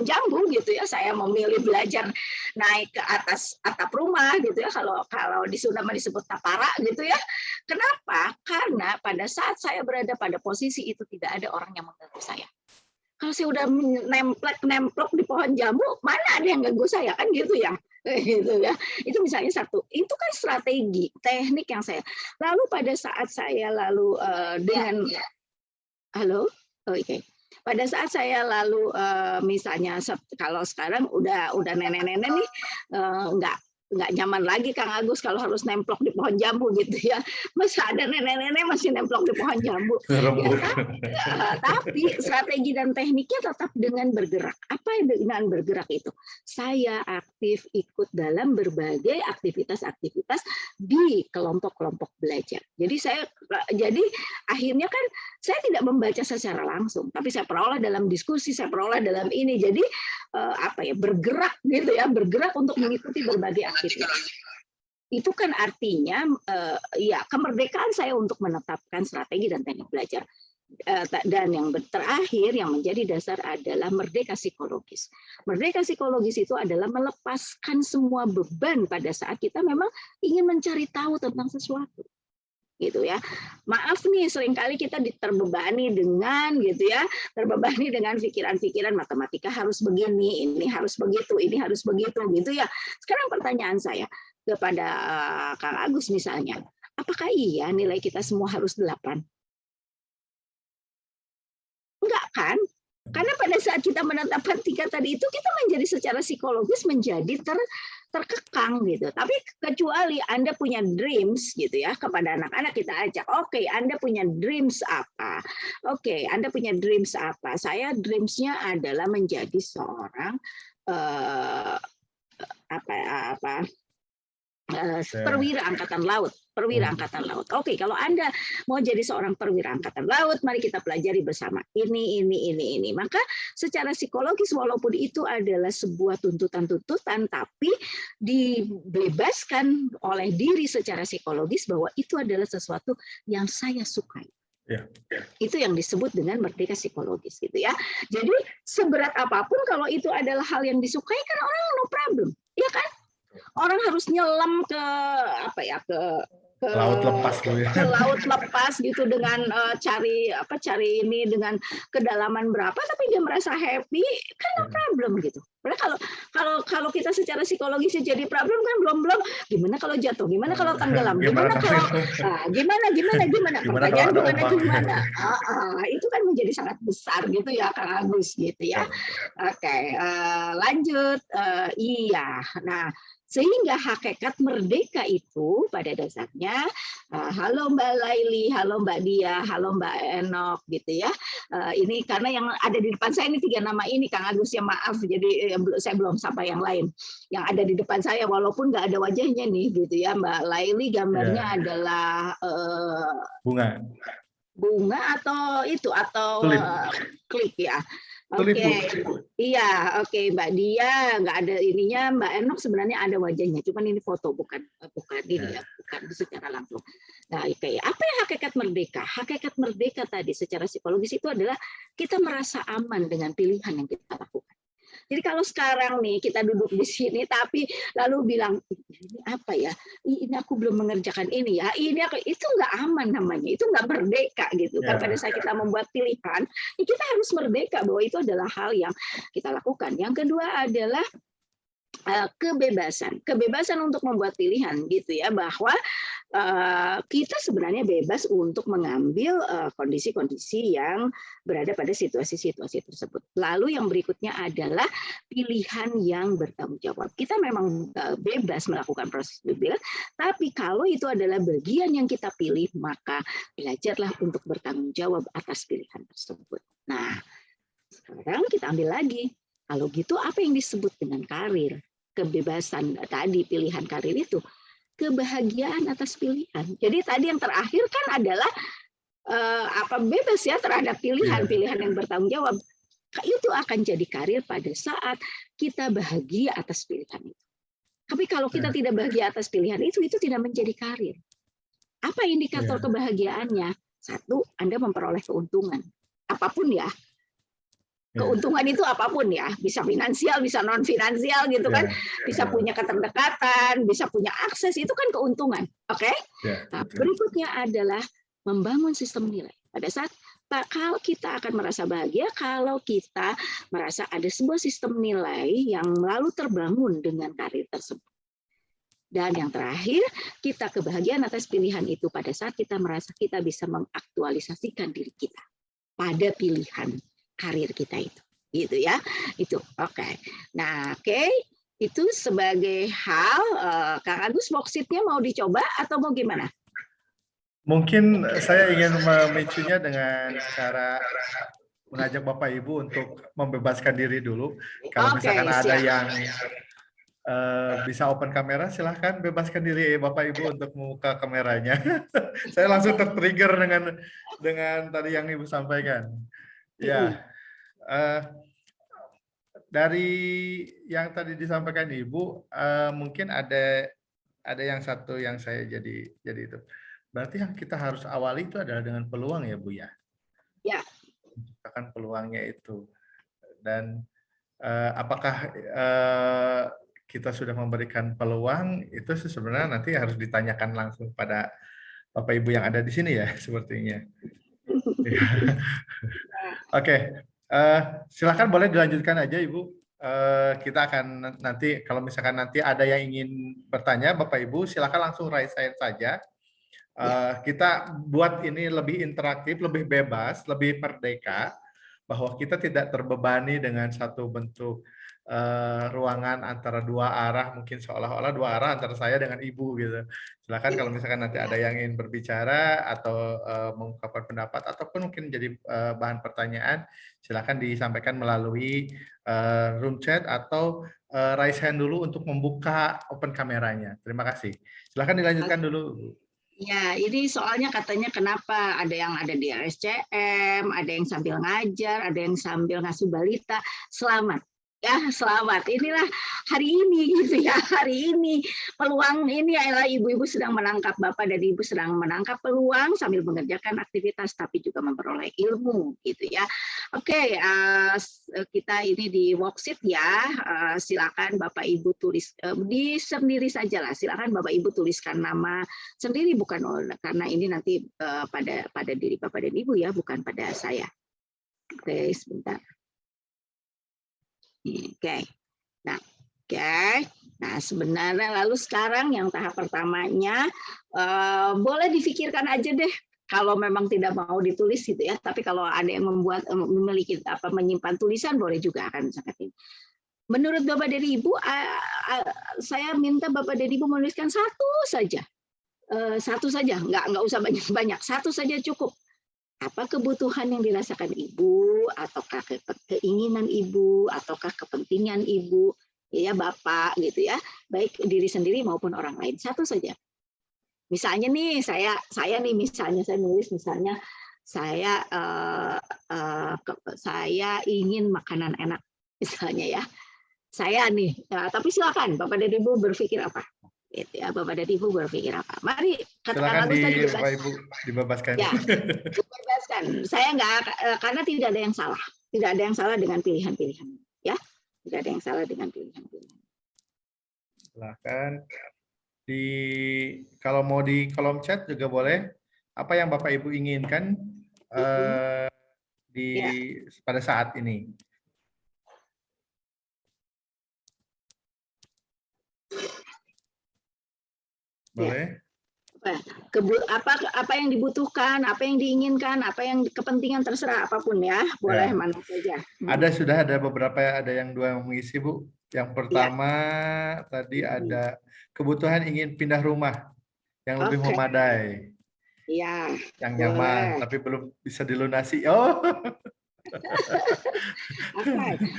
jambu gitu ya. Saya memilih belajar naik ke atas atap rumah gitu ya. Kalau di Sunda disebut tapara gitu ya. Kenapa? Karena pada saat saya berada pada posisi itu tidak ada orang yang mengganggu saya. Kalau saya udah nemplok di pohon jambu, mana ada yang ganggu saya kan gitu ya. Gitu ya. Itu misalnya satu. Itu kan strategi, teknik yang saya. Lalu pada saat saya lalu dengan halo, oke. Pada saat saya lalu misalnya kalau sekarang udah nenek-nenek nih nggak nyaman lagi Kang Agus kalau harus nemplok di pohon jambu gitu ya. Masa ada nenek-nenek masih nemplok di pohon jambu. Ya, tapi strategi dan tekniknya tetap dengan bergerak. Apa dengan bergerak itu? Saya aktif ikut dalam berbagai aktivitas-aktivitas di kelompok-kelompok belajar. Jadi akhirnya kan saya tidak membaca secara langsung, tapi saya perolah dalam diskusi, saya perolah dalam ini. Jadi bergerak gitu ya, bergerak untuk mengikuti berbagai aktivitas. Itu kan artinya ya kemerdekaan saya untuk menetapkan strategi dan teknik belajar. Dan yang terakhir yang menjadi dasar adalah merdeka psikologis. Merdeka psikologis itu adalah melepaskan semua beban pada saat kita memang ingin mencari tahu tentang sesuatu. Gitu ya. Maaf nih, seringkali kita terbebani dengan gitu ya, terbebani dengan pikiran-pikiran matematika harus begini, ini harus begitu, ini harus begitu gitu ya. Sekarang pertanyaan saya kepada Kang Agus misalnya, apakah iya nilai kita semua harus 8? Enggak kan? Karena pada saat kita menetapkan 3 tadi itu, kita menjadi secara psikologis menjadi terkekang gitu. Tapi kecuali Anda punya dreams gitu ya, kepada anak-anak kita ajak, oke, Anda punya dreams apa? Oke, Anda punya dreams apa? Saya dreamsnya adalah menjadi seorang perwira angkatan laut. Oke, kalau Anda mau jadi seorang perwira angkatan laut, mari kita pelajari bersama ini. Maka secara psikologis walaupun itu adalah sebuah tuntutan-tuntutan, tapi dibebaskan oleh diri secara psikologis bahwa itu adalah sesuatu yang saya sukai. Ya. Itu yang disebut dengan merdeka psikologis gitu ya. Jadi seberat apapun kalau itu adalah hal yang disukai kan orang no problem, ya kan? Orang harus nyelam ke laut lepas ke laut lepas gitu dengan cari ini dengan kedalaman berapa, tapi dia merasa happy kan no problem gitu. Padahal kalau kita secara psikologis jadi problem kan belum gimana kalau jatuh, gimana kalau tenggelam, gimana pertanyaan itu kan menjadi sangat besar gitu ya Kang Agus gitu ya. Oke, lanjut. Iya. Nah, sehingga hakikat merdeka itu pada dasarnya, halo Mbak Laili, halo Mbak Dia, halo Mbak Enok gitu ya. Ini karena yang ada di depan saya ini 3 nama ini Kang Agus ya, maaf, jadi saya belum sampai yang lain. Yang ada di depan saya walaupun nggak ada wajahnya nih gitu ya. Mbak Laili gambarnya adalah bunga atau klik ya. Oke, iya, oke Mbak Dia nggak ada ininya, Mbak Enok sebenarnya ada wajahnya, cuman ini foto bukan ini ya, bukan secara langsung. Nah, oke, apa yang hakikat merdeka? Hakikat merdeka tadi secara psikologis itu adalah kita merasa aman dengan pilihan yang kita lakukan. Jadi kalau sekarang nih kita duduk di sini tapi lalu bilang ini apa ya? Ini aku belum mengerjakan ini ya. Itu nggak aman namanya. Itu nggak merdeka gitu. Kan pada saat kita membuat pilihan, ya kita harus merdeka bahwa itu adalah hal yang kita lakukan. Yang kedua adalah kebebasan untuk membuat pilihan gitu ya, bahwa kita sebenarnya bebas untuk mengambil kondisi-kondisi yang berada pada situasi-situasi tersebut. Lalu yang berikutnya adalah pilihan yang bertanggung jawab. Kita memang bebas melakukan proses pilihan, tapi kalau itu adalah bagian yang kita pilih, maka belajarlah untuk bertanggung jawab atas pilihan tersebut. Nah, sekarang kita ambil lagi. Kalau gitu apa yang disebut dengan karir? Kebebasan tadi, pilihan karir itu kebahagiaan atas pilihan. Jadi tadi yang terakhir kan adalah bebas ya terhadap pilihan yang bertanggung jawab. Itu akan jadi karir pada saat kita bahagia atas pilihan itu. Tapi kalau kita tidak bahagia atas pilihan itu tidak menjadi karir. Apa indikator kebahagiaannya? Satu, Anda memperoleh keuntungan. Apapun ya. Keuntungan itu apapun ya, bisa finansial, bisa non finansial gitu kan, bisa punya keterdekatan, bisa punya akses, itu kan keuntungan, oke? Nah, berikutnya adalah membangun sistem nilai. Pada saat kalau kita akan merasa bahagia kalau kita merasa ada sebuah sistem nilai yang lalu terbangun dengan karir tersebut. Dan yang terakhir, kita kebahagiaan atas pilihan itu pada saat kita merasa kita bisa mengaktualisasikan diri kita pada pilihan karir kita itu, gitu ya, itu oke. Nah, itu sebagai hal, Kang Agus, worksheet-nya mau dicoba atau mau gimana? Mungkin saya ingin memicunya dengan cara mengajak Bapak Ibu untuk membebaskan diri dulu. Kalau misalkan ada yang bisa open kamera, silahkan bebaskan diri Bapak Ibu untuk membuka kameranya. Saya langsung tertrigger dengan tadi yang Ibu sampaikan. Ya, dari yang tadi disampaikan Ibu, mungkin ada yang satu yang saya jadi itu. Berarti yang kita harus awali itu adalah dengan peluang ya Bu ya? Ya. Menciptakan peluangnya itu. Dan apakah kita sudah memberikan peluang, itu sebenarnya nanti harus ditanyakan langsung pada Bapak Ibu yang ada di sini ya, sepertinya. Oke. Silakan boleh dilanjutkan aja Ibu. Kita akan nanti kalau misalkan nanti ada yang ingin bertanya Bapak Ibu silakan langsung raise hand saja. Kita buat ini lebih interaktif, lebih bebas, lebih merdeka, bahwa kita tidak terbebani dengan satu bentuk ruangan antara dua arah, mungkin seolah-olah dua arah antara saya dengan Ibu gitu. Silakan kalau misalkan nanti ada yang ingin berbicara atau mengungkapkan pendapat ataupun mungkin jadi bahan pertanyaan, silakan disampaikan melalui room chat atau raise hand dulu untuk membuka open kameranya. Terima kasih. Silakan dilanjutkan dulu. Ya, ini soalnya katanya kenapa ada yang ada di RSCM, ada yang sambil ngajar, ada yang sambil ngasuh balita. Selamat. Ya, selamat. Inilah hari ini gitu ya. Hari ini peluang ini adalah ibu-ibu sedang menangkap, Bapak dan Ibu sedang menangkap peluang sambil mengerjakan aktivitas tapi juga memperoleh ilmu gitu ya. Oke, kita ini di worksheet ya. Silakan Bapak Ibu tulis di sendiri saja lah. Silakan Bapak Ibu tuliskan nama sendiri bukan karena ini nanti pada diri Bapak dan Ibu ya, bukan pada saya. Oke, sebentar. Oke. Nah, sebenarnya lalu sekarang yang tahap pertamanya boleh difikirkan aja deh kalau memang tidak mau ditulis gitu ya. Tapi kalau ada yang memiliki menyimpan tulisan boleh juga akan sangat ini. Menurut Bapak dan Ibu, saya minta Bapak dan Ibu menuliskan satu saja, nggak usah banyak-banyak, satu saja cukup. Apa kebutuhan yang dirasakan ibu, ataukah keinginan ibu, ataukah kepentingan ibu, ya Bapak gitu ya, baik diri sendiri maupun orang lain, satu saja. Misalnya nih saya nih misalnya saya nulis misalnya saya ingin makanan enak misalnya ya, saya nih, tapi silakan Bapak dan Ibu berpikir apa. Gitu ya, Bapak dan Ibu berpikir apa? Mari katakan Bapak Ibu dibebaskan. Ya, dibebaskan. Saya nggak karena tidak ada yang salah dengan pilihan-pilihan. Ya, Tidak ada yang salah dengan pilihan-pilihan. Silahkan. Kalau mau di kolom chat juga boleh. Apa yang Bapak Ibu inginkan pada saat ini? Boleh? Apa yang dibutuhkan, apa yang diinginkan, apa yang kepentingan, terserah apapun ya, boleh mana saja. Sudah ada beberapa, ada yang 2 yang mengisi, Bu. Yang pertama tadi ada kebutuhan ingin pindah rumah yang lebih memadai. Iya. Yang nyaman, tapi belum bisa dilunasi. Oh.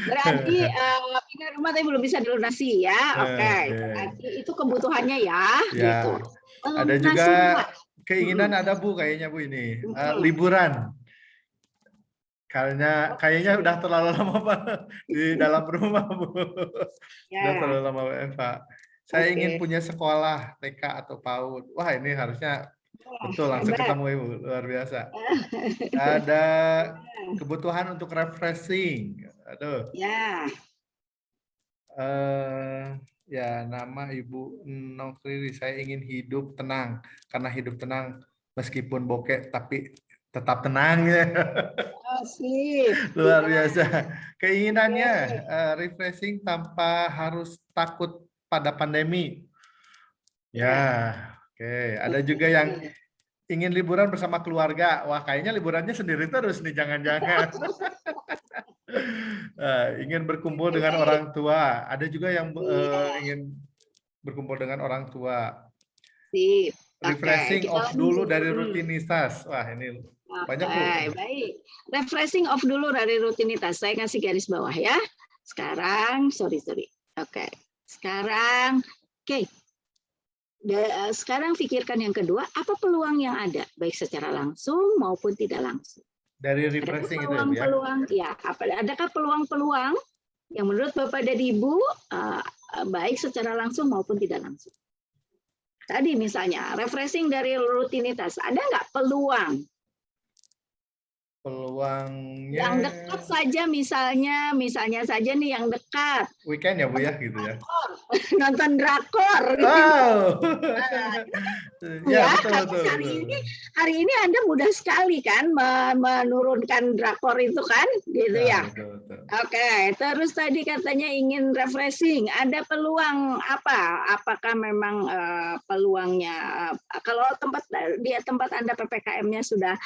Berarti pindah rumah tapi belum bisa dilunasi ya. Berarti itu kebutuhannya ya. Gitu. Ada juga keinginan ada Bu, kayaknya Bu ini liburan. Kayaknya udah terlalu lama Pak di dalam rumah Bu. Udah terlalu lama Pak. Saya ingin punya sekolah TK atau PAUD. Wah, ini harusnya betul langsung ketemu Ibu, luar biasa. Ada kebutuhan untuk refreshing. Aduh. Ya, nama Ibu Nokriri, saya ingin hidup tenang. Karena hidup tenang meskipun bokeh tapi tetap tenang ya. Luar biasa. Keinginannya refreshing tanpa harus takut pada pandemi. Ya, oke. Ada juga yang ingin liburan bersama keluarga. Wah, kayaknya liburannya sendiri terus nih, jangan-jangan. Ingin berkumpul dengan orang tua. Ada juga yang ingin berkumpul dengan orang tua. Refreshing off dulu dari rutinitas. Wah, ini banyak Bu. Baik. Refreshing off dulu dari rutinitas. Saya kasih garis bawah ya. Sekarang, sorry. Sekarang, sekarang pikirkan yang kedua, apa peluang yang ada, baik secara langsung maupun tidak langsung. Dari refreshing itu ya. Adakah peluang-peluang yang menurut Bapak dan Ibu baik secara langsung maupun tidak langsung? Tadi misalnya refreshing dari rutinitas, ada nggak peluangnya yang dekat saja, misalnya saja nih yang dekat weekend ya Bu ya, gitu ya, nonton drakor gitu. Betul. Hari ini Anda mudah sekali kan menurunkan drakor itu kan, gitu ya. Betul. Oke, terus tadi katanya ingin refreshing, ada peluang apa? Apakah memang peluangnya kalau tempat Anda PPKM-nya sudah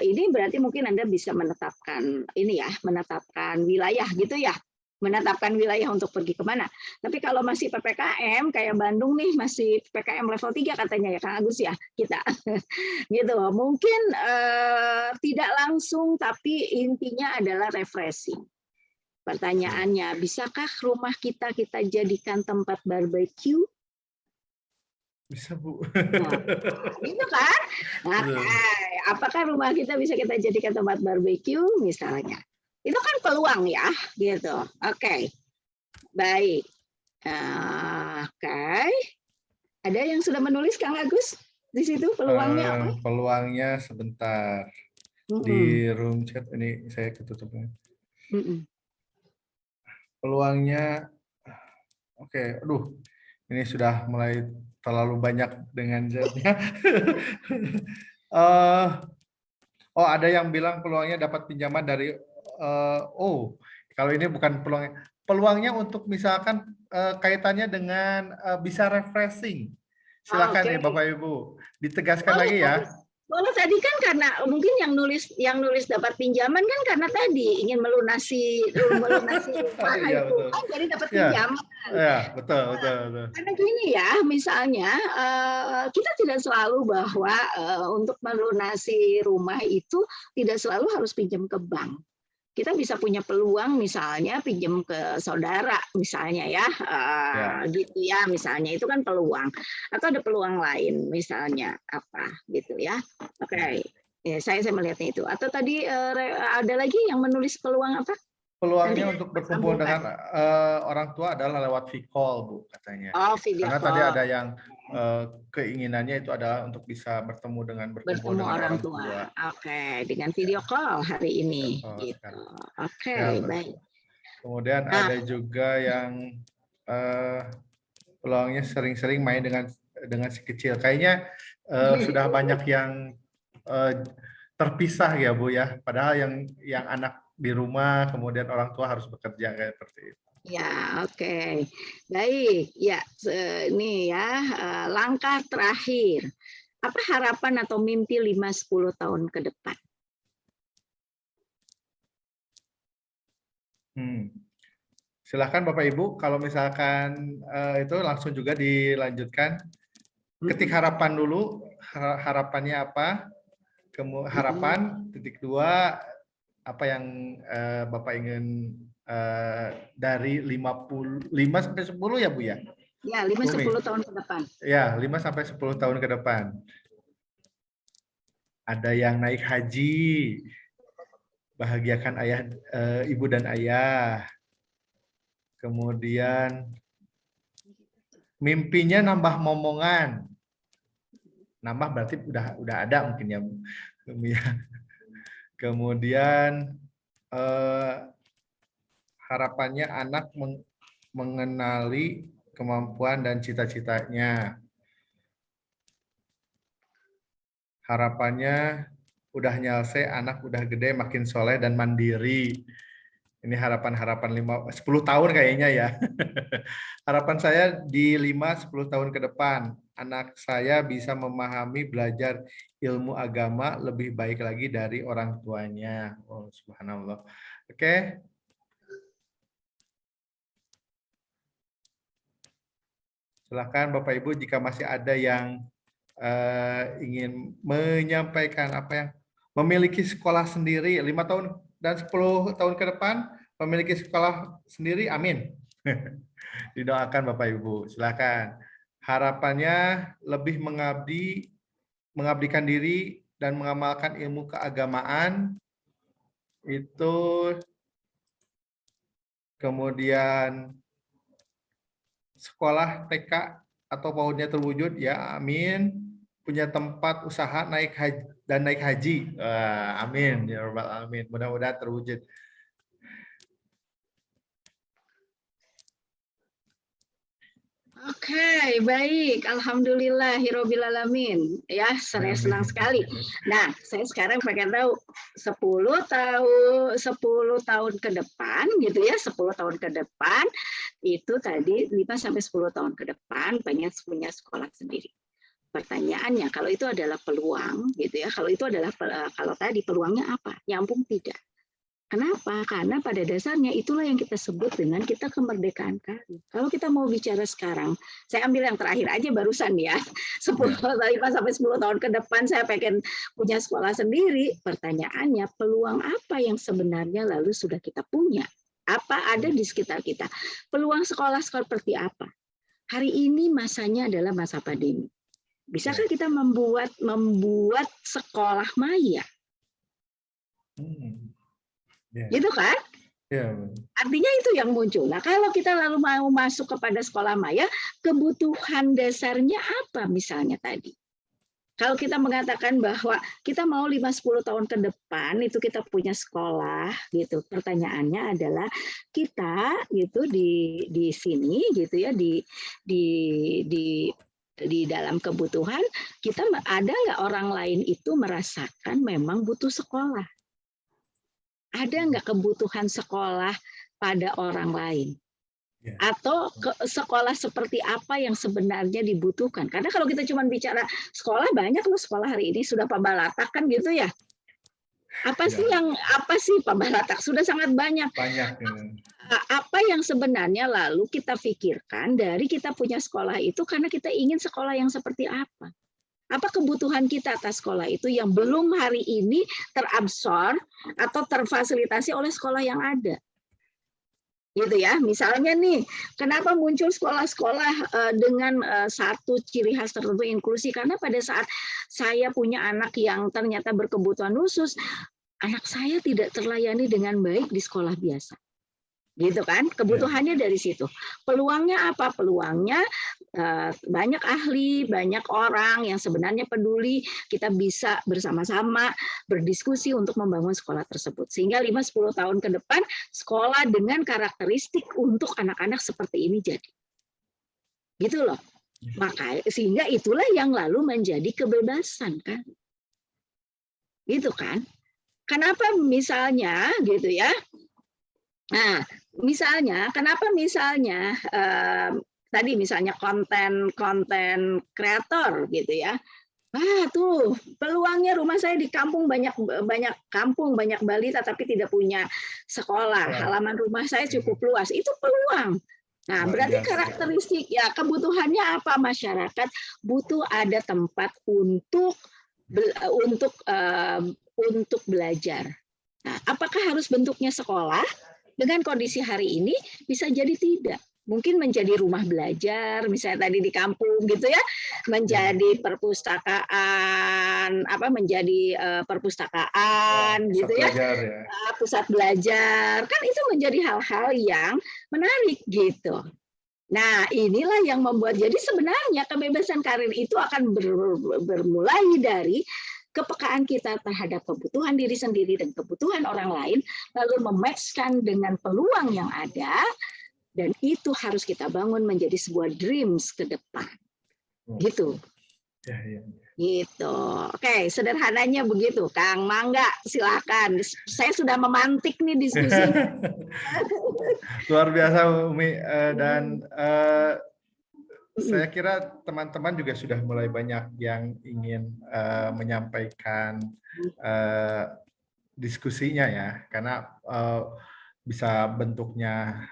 ini berarti mungkin Anda bisa menetapkan wilayah gitu ya. Menetapkan wilayah untuk pergi kemana. Tapi kalau masih PPKM, kayak Bandung nih, masih PPKM level 3 katanya ya Kang Agus ya, kita. Gitu. Mungkin tidak langsung, tapi intinya adalah refreshing. Pertanyaannya, bisakah rumah kita jadikan tempat barbecue? Bisa Bu. Gitu kan? Apakah rumah kita bisa kita jadikan tempat barbecue misalnya? Itu kan peluang ya, gitu. Oke. Baik. Ada yang sudah menulis Kang Agus di situ peluangnya? Peluangnya sebentar. Di room chat ini saya ketutupnya. Peluangnya, ini sudah mulai terlalu banyak dengan chatnya. Ada yang bilang peluangnya dapat pinjaman dari kalau ini bukan peluangnya untuk misalkan kaitannya dengan bisa refreshing. Silakan nih Bapak Ibu, ditegaskan lagi ya. Kalau tadi kan karena mungkin yang nulis dapat pinjaman kan karena tadi ingin melunasi itu kan, jadi dapat pinjaman. Iya, betul. Karena gini ya, misalnya kita tidak selalu bahwa untuk melunasi rumah itu tidak selalu harus pinjam ke bank. Kita bisa punya peluang misalnya pinjam ke saudara misalnya ya, gitu ya, misalnya itu kan peluang, atau ada peluang lain misalnya apa gitu ya. Oke. Saya melihatnya itu. Atau tadi ada lagi yang menulis peluang apa? Peluangnya untuk berkumpul dengan orang tua adalah lewat video call Bu katanya. Video karena call. Tadi ada yang keinginannya itu adalah untuk bisa berkumpul dengan orang tua. Oke, dengan video call hari ini. Gitu. Oke, baik. Kemudian Nah. ada juga yang peluangnya sering-sering main dengan si kecil. Kayaknya sudah banyak yang terpisah ya Bu ya. Padahal yang anak di rumah, kemudian orang tua harus bekerja kayak seperti itu. Ya, oke. Baik. Ya, ini ya langkah terakhir. Apa harapan atau mimpi 5-10 tahun ke depan? Silahkan Bapak Ibu, kalau misalkan itu langsung juga dilanjutkan. Ketik harapan dulu, harapannya apa? Harapan, titik 2, apa yang Bapak ingin dari 5 sampai 10 ya Bu ya? Ya, 5-10 tahun ke depan. Ya, 5 sampai 10 tahun ke depan. Ada yang naik haji, bahagiakan ibu dan ayah. Kemudian mimpinya nambah momongan. Nambah berarti udah ada mungkin ya. Kemudian harapannya anak mengenali kemampuan dan cita-citanya. Harapannya udah nyalse, anak udah gede, makin soleh dan mandiri. Ini harapan-harapan 10 tahun kayaknya ya. Harapan saya di 5-10 tahun ke depan, anak saya bisa memahami, belajar ilmu agama lebih baik lagi dari orang tuanya. Oh, subhanallah. Oke. Silakan Bapak Ibu jika masih ada yang ingin menyampaikan apa yang memiliki sekolah sendiri 5 tahun dan 10 tahun ke depan memiliki sekolah sendiri, amin. Didoakan Bapak Ibu, silakan. Harapannya lebih mengabdikan diri dan mengamalkan ilmu keagamaan itu, kemudian sekolah TK atau PAUD-nya terwujud ya, amin. Punya tempat usaha naik haji. Amin ya rabbal alamin. Mudah-mudahan terwujud. Oke, baik. Alhamdulillahirabbil alamin. Ya, saya senang sekali. Nah, saya sekarang pengen tahu 10 tahun ke depan gitu ya, 10 tahun ke depan itu tadi 5 sampai 10 tahun ke depan pengen punya sekolah sendiri. Pertanyaannya, kalau itu adalah peluang gitu ya, kalau tadi peluangnya apa? Nyambung tidak? Kenapa? Karena pada dasarnya itulah yang kita sebut dengan kita kemerdekaan karir. Kalau kita mau bicara sekarang, saya ambil yang terakhir aja barusan ya, 5 sampai 10 tahun ke depan saya pengen punya sekolah sendiri. Pertanyaannya, peluang apa yang sebenarnya lalu sudah kita punya? Apa ada di sekitar kita? Peluang sekolah seperti apa? Hari ini masanya adalah masa pandemi. Bisakah kita membuat sekolah maya? Gitu kan? Ya. Artinya itu yang muncul. Nah, kalau kita lalu mau masuk kepada sekolah maya, kebutuhan dasarnya apa misalnya tadi? Kalau kita mengatakan bahwa kita mau 5-10 tahun ke depan itu kita punya sekolah gitu. Pertanyaannya adalah kita gitu di sini gitu ya di dalam kebutuhan kita ada nggak orang lain itu merasakan memang butuh sekolah? Ada nggak kebutuhan sekolah pada orang lain? Atau sekolah seperti apa yang sebenarnya dibutuhkan? Karena kalau kita cuma bicara sekolah, banyak loh sekolah hari ini sudah pabalatak kan gitu ya. Apa sih pabalatak? Sudah sangat banyak. Apa yang sebenarnya lalu kita pikirkan dari kita punya sekolah itu karena kita ingin sekolah yang seperti apa? Apa kebutuhan kita atas sekolah itu yang belum hari ini terabsorb atau terfasilitasi oleh sekolah yang ada? Gitu ya. Misalnya nih, kenapa muncul sekolah-sekolah dengan satu ciri khas tertentu inklusi? Karena pada saat saya punya anak yang ternyata berkebutuhan khusus, anak saya tidak terlayani dengan baik di sekolah biasa. Gitu kan? Kebutuhannya dari situ. Peluangnya apa? Peluangnya banyak ahli, banyak orang yang sebenarnya peduli, kita bisa bersama-sama berdiskusi untuk membangun sekolah tersebut. Sehingga 5-10 tahun ke depan, sekolah dengan karakteristik untuk anak-anak seperti ini jadi. Gitu loh. Maka sehingga itulah yang lalu menjadi kebebasan kan. Gitu kan. Kenapa misalnya gitu ya. Nah, misalnya kenapa misalnya tadi misalnya konten kreator gitu ya. Tuh peluangnya rumah saya di kampung banyak balita tapi tidak punya sekolah. Halaman rumah saya cukup luas. Itu peluang. Nah, berarti karakteristik ya kebutuhannya apa masyarakat butuh ada tempat untuk belajar. Nah, apakah harus bentuknya sekolah? Dengan kondisi hari ini bisa jadi tidak. Mungkin menjadi rumah belajar, misalnya tadi di kampung gitu ya, menjadi perpustakaan, gitu ya, pusat belajar, kan itu menjadi hal-hal yang menarik gitu. Nah, inilah yang membuat jadi sebenarnya kebebasan karir itu akan bermulai dari kepekaan kita terhadap kebutuhan diri sendiri dan kebutuhan orang lain, lalu mematchkan dengan peluang yang ada, dan itu harus kita bangun menjadi sebuah dreams ke depan. Gitu. Ya. Gitu. Oke, sederhananya begitu. Kang Mangga, silakan. Saya sudah memantik nih diskusi. Luar biasa Umi, dan saya kira teman-teman juga sudah mulai banyak yang ingin menyampaikan diskusinya ya, karena bisa bentuknya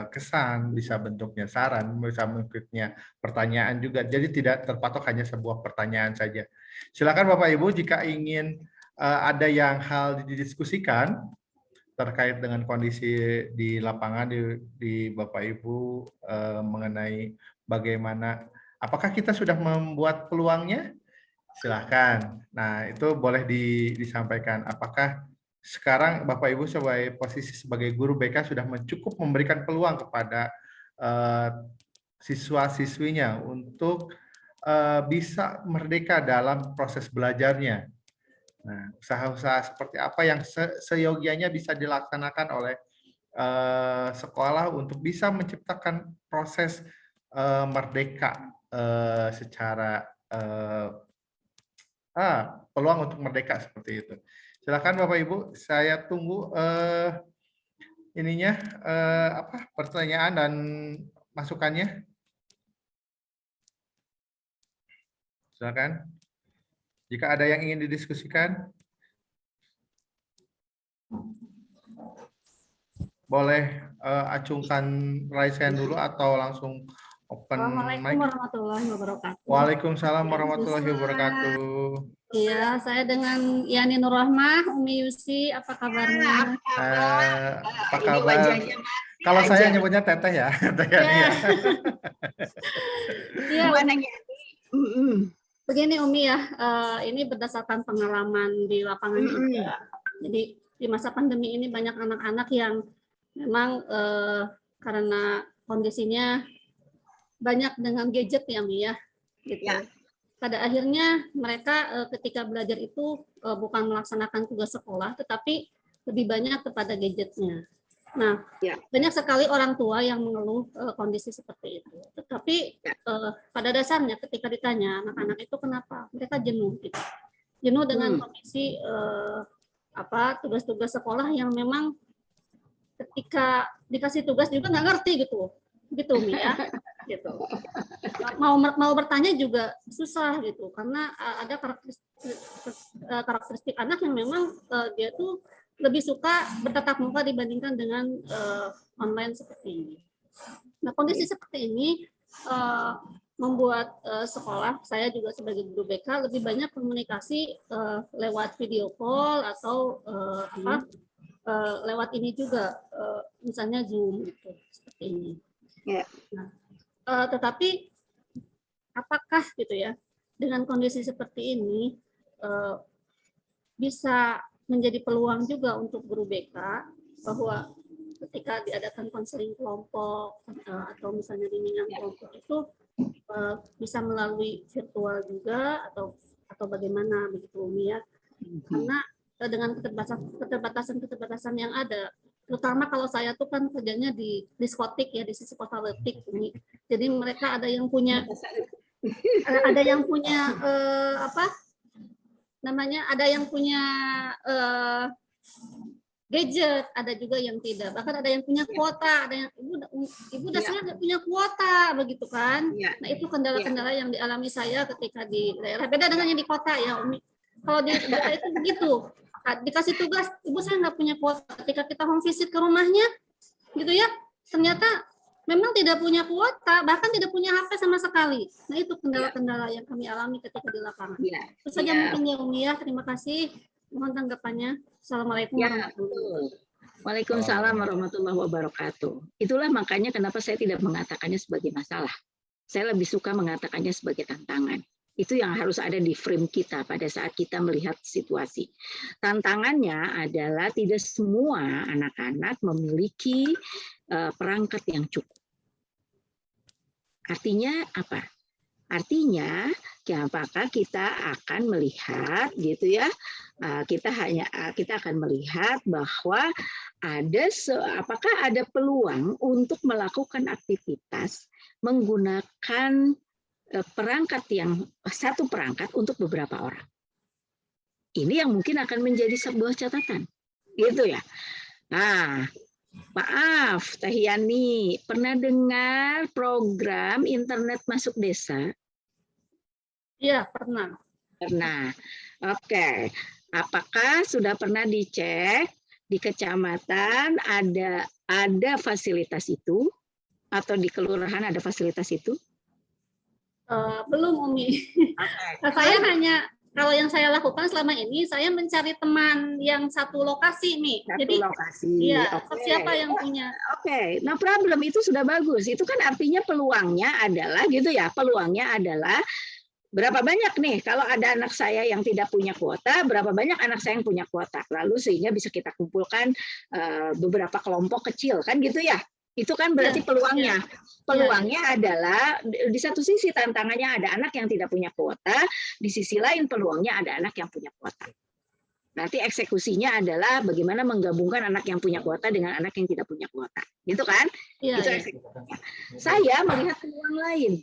kesan, bisa bentuknya saran, bisa bentuknya pertanyaan juga. Jadi tidak terpatok hanya sebuah pertanyaan saja. Silakan Bapak Ibu jika ingin ada yang hal didiskusikan terkait dengan kondisi di lapangan di Bapak Ibu mengenai bagaimana, apakah kita sudah membuat peluangnya? Silahkan. Nah, itu boleh disampaikan. Apakah sekarang Bapak Ibu sebagai posisi sebagai guru BK sudah cukup memberikan peluang kepada siswa-siswinya untuk bisa merdeka dalam proses belajarnya? Nah, usaha-usaha seperti apa yang seyogianya bisa dilaksanakan oleh sekolah untuk bisa menciptakan proses merdeka secara peluang untuk merdeka seperti itu. Silakan Bapak Ibu, saya tunggu pertanyaan dan masukannya. Silakan. Jika ada yang ingin didiskusikan, boleh acungkan raise hand dulu atau langsung open mic. Assalamualaikum warahmatullahi wabarakatuh. Waalaikumsalam warahmatullahi wabarakatuh. Iya, saya dengan Yani Nur Rahmah, Umi Yusi, apa kabarnya? Apa kabar? Kalau saya nyebutnya Teteh ya. Iya. Begini Umi ya, ini berdasarkan pengalaman di lapangan juga. Jadi di masa pandemi ini banyak anak-anak yang memang karena kondisinya banyak dengan gadget ya Umi ya. Gitu. Ya. Pada akhirnya mereka ketika belajar itu bukan melaksanakan tugas sekolah, tetapi lebih banyak kepada gadgetnya. Nah, banyak sekali orang tua yang mengeluh kondisi seperti itu. Tetapi pada dasarnya ketika ditanya anak-anak itu kenapa, mereka jenuh. Gitu. Jenuh dengan kondisi tugas-tugas sekolah yang memang ketika dikasih tugas juga nggak ngerti gitu Mi ya. Gitu. Mau bertanya juga susah gitu karena ada karakteristik anak yang memang dia tuh lebih suka bertatap muka dibandingkan dengan online seperti ini. Nah, kondisi seperti ini membuat sekolah, saya juga sebagai guru BK lebih banyak komunikasi lewat video call atau lewat ini juga, misalnya Zoom gitu, seperti ini. Nah, tetapi apakah gitu ya dengan kondisi seperti ini bisa menjadi peluang juga untuk guru BK bahwa ketika diadakan konseling kelompok atau misalnya bimbingan kelompok itu bisa melalui virtual juga atau bagaimana begitu Umi ya. Karena dengan keterbatasan yang ada, terutama kalau saya tuh kan kerjanya di diskotik ya, di sisi kota Letik Umi. Jadi mereka ada yang punya ada yang punya gadget, ada juga yang tidak. Bahkan ada yang punya kuota, ada yang ibu dasarnya punya kuota begitu kan. Nah, itu kendala-kendala yang dialami saya ketika di daerah. Beda dengan yang di kota ya, Umi. Kalau di daerah itu begitu. Dikasih tugas, ibu saya nggak punya kuota. Ketika kita home visit ke rumahnya, gitu ya, ternyata memang tidak punya kuota, bahkan tidak punya HP sama sekali. Nah, itu kendala-kendala yang kami alami ketika di lapangan. Itu saja mungkin ya, Umi ya. Terima kasih. Mohon tanggapannya. Assalamualaikum warahmatullahi wabarakatuh. Waalaikumsalam warahmatullahi wabarakatuh. Itulah makanya kenapa saya tidak mengatakannya sebagai masalah. Saya lebih suka mengatakannya sebagai tantangan. Itu yang harus ada di frame kita pada saat kita melihat situasi. Tantangannya adalah tidak semua anak-anak memiliki perangkat yang cukup. Artinya apa? Artinya, apakah kita akan melihat gitu ya? Kita akan melihat bahwa apakah ada peluang untuk melakukan aktivitas menggunakan satu perangkat untuk beberapa orang. Ini yang mungkin akan menjadi sebuah catatan, gitu ya. Nah, maaf, Teh Yani, pernah dengar program internet masuk desa? Iya, pernah. Pernah. Oke. Apakah sudah pernah dicek di kecamatan ada fasilitas itu atau di kelurahan ada fasilitas itu? Belum, Umi. Saya hanya kalau yang saya lakukan selama ini saya mencari teman yang satu lokasi nih. Jadi lokasi. Iya, siapa yang punya? Oke. Nah, problem itu sudah bagus. Itu kan artinya peluangnya adalah gitu ya. Peluangnya adalah berapa banyak nih kalau ada anak saya yang tidak punya kuota, berapa banyak anak saya yang punya kuota. Lalu sehingga bisa kita kumpulkan beberapa kelompok kecil kan gitu ya. Itu kan berarti peluangnya. Peluangnya adalah di satu sisi tantangannya ada anak yang tidak punya kuota, di sisi lain peluangnya ada anak yang punya kuota. Nanti eksekusinya adalah bagaimana menggabungkan anak yang punya kuota dengan anak yang tidak punya kuota. Gitu kan? Itu eksekusinya. Saya melihat peluang lain.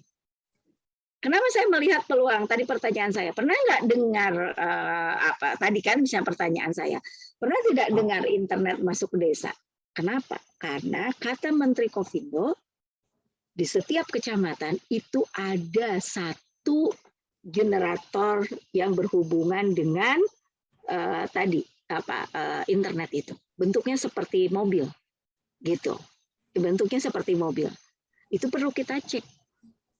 Kenapa saya melihat peluang? Tadi pertanyaan saya, pernah nggak dengar tadi kan misalnya pertanyaan saya, pernah tidak dengar internet masuk ke desa? Kenapa? Karena kata Menteri Kofindo, di setiap kecamatan itu ada satu generator yang berhubungan dengan internet itu. Bentuknya seperti mobil, gitu. Bentuknya seperti mobil. Itu perlu kita cek.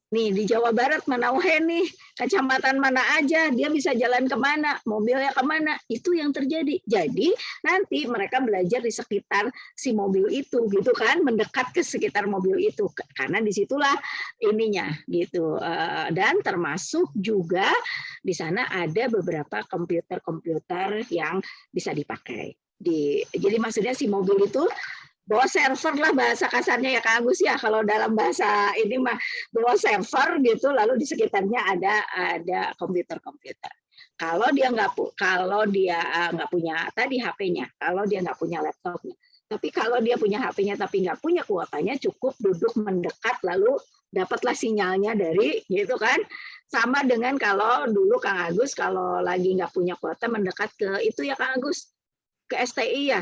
Nih di Jawa Barat mana nih, kecamatan mana aja, dia bisa jalan kemana, mobilnya kemana, itu yang terjadi. Jadi nanti mereka belajar di sekitar si mobil itu, gitu kan, mendekat ke sekitar mobil itu, karena disitulah ininya, gitu. Dan termasuk juga di sana ada beberapa komputer yang bisa dipakai. Jadi maksudnya si mobil itu bawa server lah bahasa kasarnya ya Kak Agus ya, kalau dalam bahasa ini mah bawa server gitu, lalu di sekitarnya ada komputer-komputer. Kalau dia nggak punya tadi HP-nya, kalau dia nggak punya laptopnya, tapi kalau dia punya HP-nya tapi nggak punya kuotanya, cukup duduk mendekat lalu dapatlah sinyalnya dari gitu kan. Sama dengan kalau dulu Kang Agus kalau lagi nggak punya kuota mendekat ke itu ya Kang Agus, ke STI ya,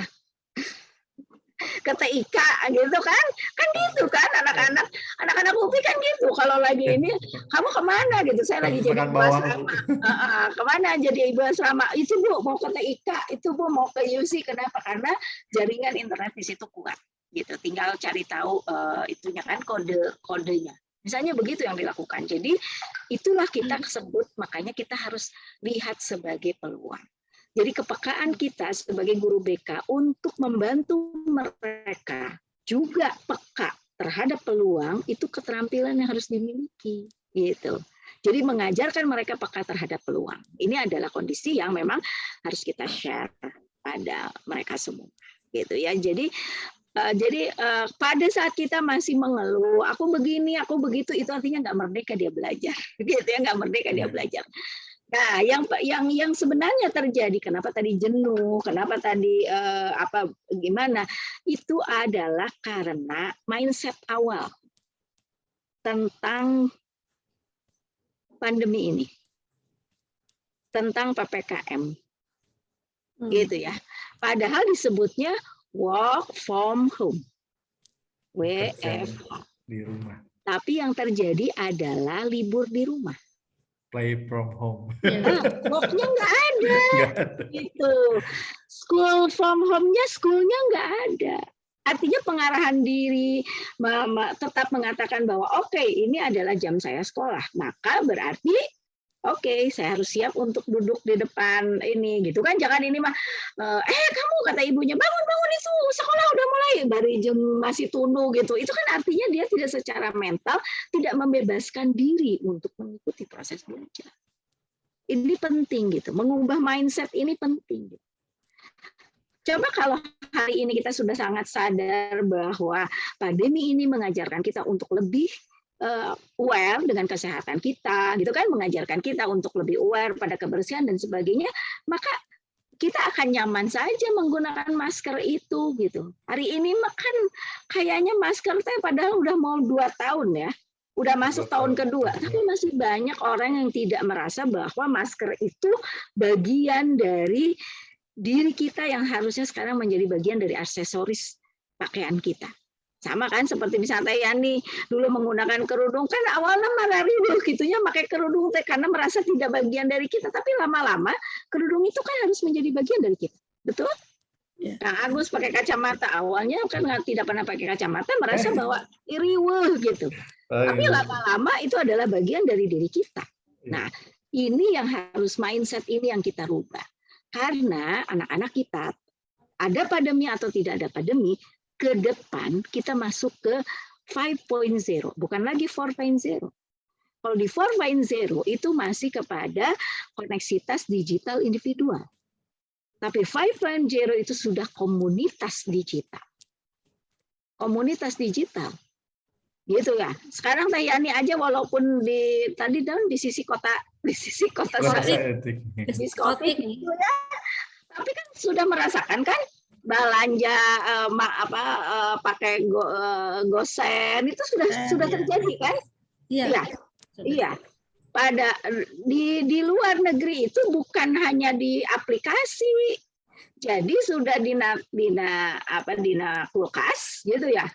ke TIK gitu kan gitu kan, anak-anak UPI kan gitu, kalau lagi ini kamu kemana gitu, saya lagi jadi ibu asrama, kemana jadi ibu asrama, itu Bu mau ke TIK, itu Bu mau ke UC, kenapa? Karena jaringan internet di situ kuat gitu, tinggal cari tahu itunya kan, kodenya misalnya, begitu yang dilakukan. Jadi itulah kita sebut, makanya kita harus lihat sebagai peluang. Jadi kepekaan kita sebagai guru BK untuk membantu mereka juga peka terhadap peluang, itu keterampilan yang harus dimiliki, gitu. Jadi mengajarkan mereka peka terhadap peluang. Ini adalah kondisi yang memang harus kita share pada mereka semua, gitu ya. Jadi Jadi pada saat kita masih mengeluh, aku begini, aku begitu, itu artinya nggak merdeka dia belajar, gitu ya, nggak merdeka dia belajar. Nah, yang sebenarnya terjadi, kenapa tadi jenuh, kenapa tadi gimana, itu adalah karena mindset awal tentang pandemi ini, tentang PPKM, gitu ya. Padahal disebutnya work from home, WFH. Di rumah. Tapi yang terjadi adalah libur di rumah. Play from home. Worknya nggak ada, gitu. School from home-nya, school-nya nggak ada. Artinya pengarahan diri, tetap mengatakan bahwa oke, ini adalah jam saya sekolah, maka berarti oke, saya harus siap untuk duduk di depan ini, gitu kan? Jangan ini mah, kamu kata ibunya bangun itu sekolah udah mulai, dari jam masih tunduk gitu. Itu kan artinya dia tidak secara mental tidak membebaskan diri untuk mengikuti proses belajar. Ini penting gitu, mengubah mindset ini penting. Gitu. Coba kalau hari ini kita sudah sangat sadar bahwa pandemi ini mengajarkan kita untuk lebih aware dengan kesehatan kita, gitu kan, mengajarkan kita untuk lebih aware pada kebersihan dan sebagainya, maka kita akan nyaman saja menggunakan masker itu, gitu. Hari ini kan kayaknya masker teh padahal udah mau 2 tahun ya, udah masuk tahun kedua, tapi masih banyak orang yang tidak merasa bahwa masker itu bagian dari diri kita yang harusnya sekarang menjadi bagian dari aksesoris pakaian kita. Sama kan seperti misalnya Yani dulu menggunakan kerudung, kan awalnya marah riuh gitunya pakai kerudung karena merasa tidak bagian dari kita, tapi lama-lama kerudung itu kan harus menjadi bagian dari kita. Betul? Yeah. Kang Agus pakai kacamata, awalnya kan tidak pernah pakai kacamata, merasa bahwa riuh gitu. Tapi lama-lama itu adalah bagian dari diri kita. Nah, ini yang harus mindset ini yang kita rubah. Karena anak-anak kita, ada pandemi atau tidak ada pandemi, ke depan kita masuk ke 5.0, bukan lagi 4.0. Kalau di 4.0 itu masih kepada koneksitas digital individual. Tapi 5.0 itu sudah komunitas digital. Komunitas digital. Gitu ya. Sekarang Tayani aja walaupun tadi di sisi kota diskotik gitu ya. Tapi kan sudah merasakan kan belanja pakai gosen itu sudah terjadi kan? Iya. Pada di luar negeri itu bukan hanya di aplikasi. Jadi sudah dina kulkas gitu ya.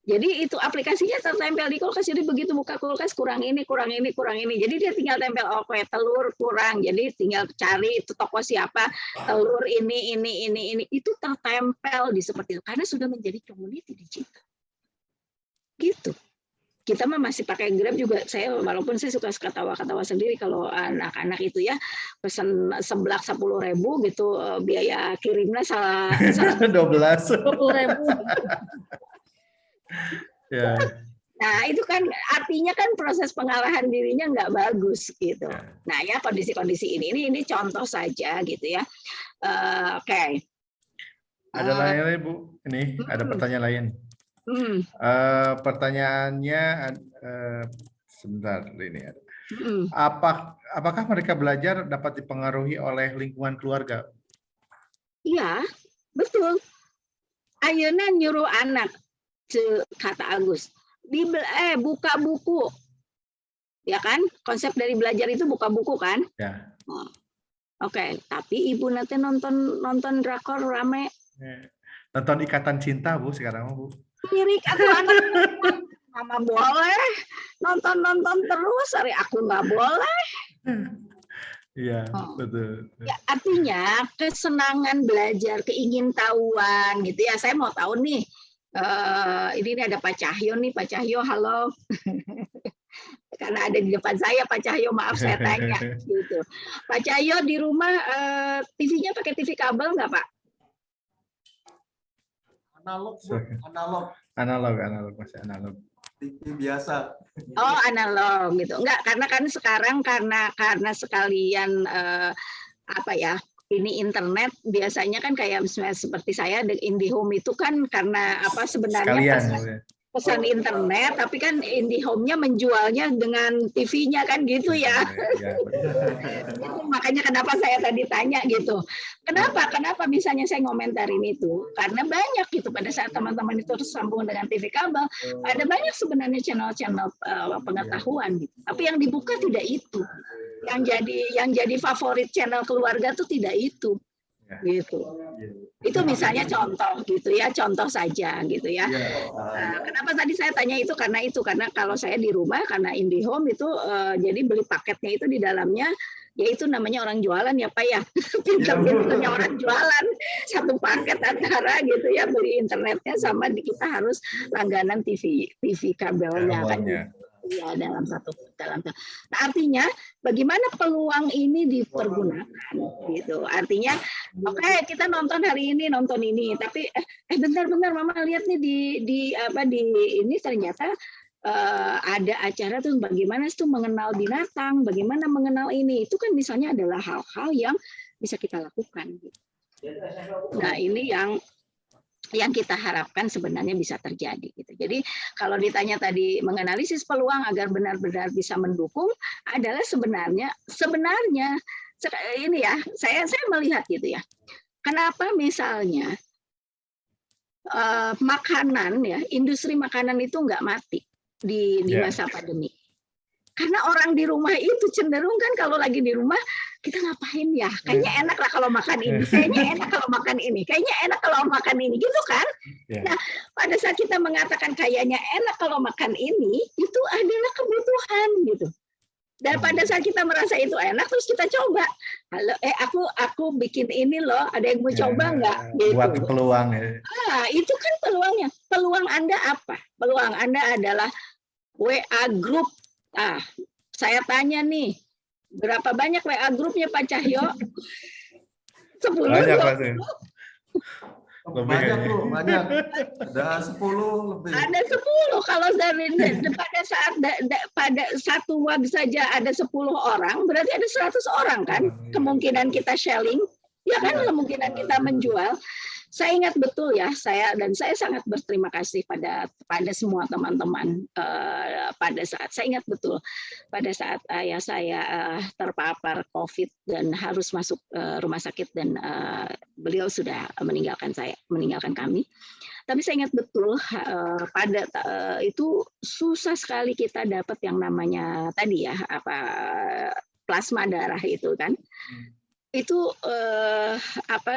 Jadi itu aplikasinya tertempel di kulkas, jadi begitu buka kulkas kurang ini. Jadi dia tinggal tempel telur kurang, jadi tinggal cari itu toko siapa, telur ini. Itu tertempel di seperti itu karena sudah menjadi community digital. Gitu. Kita mah masih pakai Grab juga, walaupun saya suka ketawa-ketawa sendiri kalau anak-anak itu ya pesan seblak 10.000 gitu, biaya kirimnya salah 12.000. Ya. Nah itu kan artinya kan proses pengalahan dirinya nggak bagus gitu. Nah ya kondisi-kondisi ini contoh saja gitu ya. Oke. Ada lain Bu? Ini ada pertanyaan lain. Pertanyaannya sebentar ini ada. Apakah mereka belajar dapat dipengaruhi oleh lingkungan keluarga? Iya betul. Ayeuna nyuruh anak, kata Agus, buka buku, ya kan? Konsep dari belajar itu buka buku kan? Ya. Oke, tapi ibu nanti nonton drakor rame. Nonton Ikatan Cinta Bu sekarang Bu. Mirik atau anak mama boleh nonton terus, hari aku nggak boleh. Iya betul. Ya, artinya kesenangan belajar, keingintahuan gitu ya. Saya mau tahu nih. Ini ada Pak Cahyo nih, Pak Cahyo, halo. Karena ada di depan saya Pak Cahyo, maaf saya tanya. Gitu. Pak Cahyo di rumah TV-nya pakai TV kabel nggak Pak? Analog, masih analog. TV biasa. Oh analog gitu, enggak karena kan sekarang karena sekalian ini internet biasanya kan kayak misalnya seperti saya IndiHome itu kan karena apa sebenarnya Sekalian. pesan internet, tapi kan IndiHome-nya menjualnya dengan TV-nya kan gitu ya. Itu makanya kenapa saya tadi tanya gitu. Kenapa misalnya saya ngomentarin itu? Karena banyak gitu pada saat teman-teman itu tersambung dengan TV kabel, ada banyak sebenarnya channel-channel pengetahuan gitu. Tapi yang dibuka tidak itu. Yang jadi favorit channel keluarga tuh tidak itu. Gitu. Itu misalnya contoh gitu ya, contoh saja gitu ya. Kenapa tadi saya tanya itu karena kalau saya di rumah karena IndiHome itu jadi beli paketnya itu di dalamnya yaitu namanya orang jualan ya Pak ya. Pintar-pintarnya orang jualan satu paket antara gitu ya beli internetnya sama kita harus langganan TV kabelnya kan. Ya dalam satu. Nah, artinya bagaimana peluang ini dipergunakan gitu. Artinya oke, kita nonton hari ini nonton ini tapi bentar Mama lihat nih di ini ternyata ada acara tuh bagaimana tuh mengenal binatang, bagaimana mengenal ini. Itu kan misalnya adalah hal-hal yang bisa kita lakukan gitu. Nah, ini yang kita harapkan sebenarnya bisa terjadi gitu. Jadi kalau ditanya tadi menganalisis peluang agar benar-benar bisa mendukung adalah sebenarnya ini ya saya melihat gitu ya. Kenapa misalnya makanan ya industri makanan itu nggak mati di masa pandemi? Karena orang di rumah itu cenderung kan kalau lagi di rumah kita ngapain ya? Kayaknya enak lah kalau makan ini. Kayaknya enak kalau makan ini. Kayaknya enak kalau makan ini. Gitu kan? Nah, pada saat kita mengatakan kayaknya enak kalau makan ini, itu adalah kebutuhan gitu. Dan pada saat kita merasa itu enak, terus kita coba. Halo, aku bikin ini loh. Ada yang mau coba nggak? Gitu. Buat peluang ya. Itu kan peluangnya. Peluang Anda apa? Peluang Anda adalah WA group. Saya tanya nih, berapa banyak WA grupnya Pak Cahyo? 10. Banyak pasti. Banyak tuh, banyak. Ada 10 lebih. Ada 10. Kalau pada satu web saja ada 10 orang, berarti ada 100 orang kan? Kemungkinan kita sharing, ya kan? Kemungkinan kita menjual. Saya ingat betul ya, saya sangat berterima kasih pada semua teman-teman pada saat saya ingat betul pada saat ayah saya terpapar COVID dan harus masuk rumah sakit dan beliau sudah meninggalkan kami. Tapi saya ingat betul pada itu susah sekali kita dapat yang namanya tadi ya plasma darah itu kan. Itu kenapa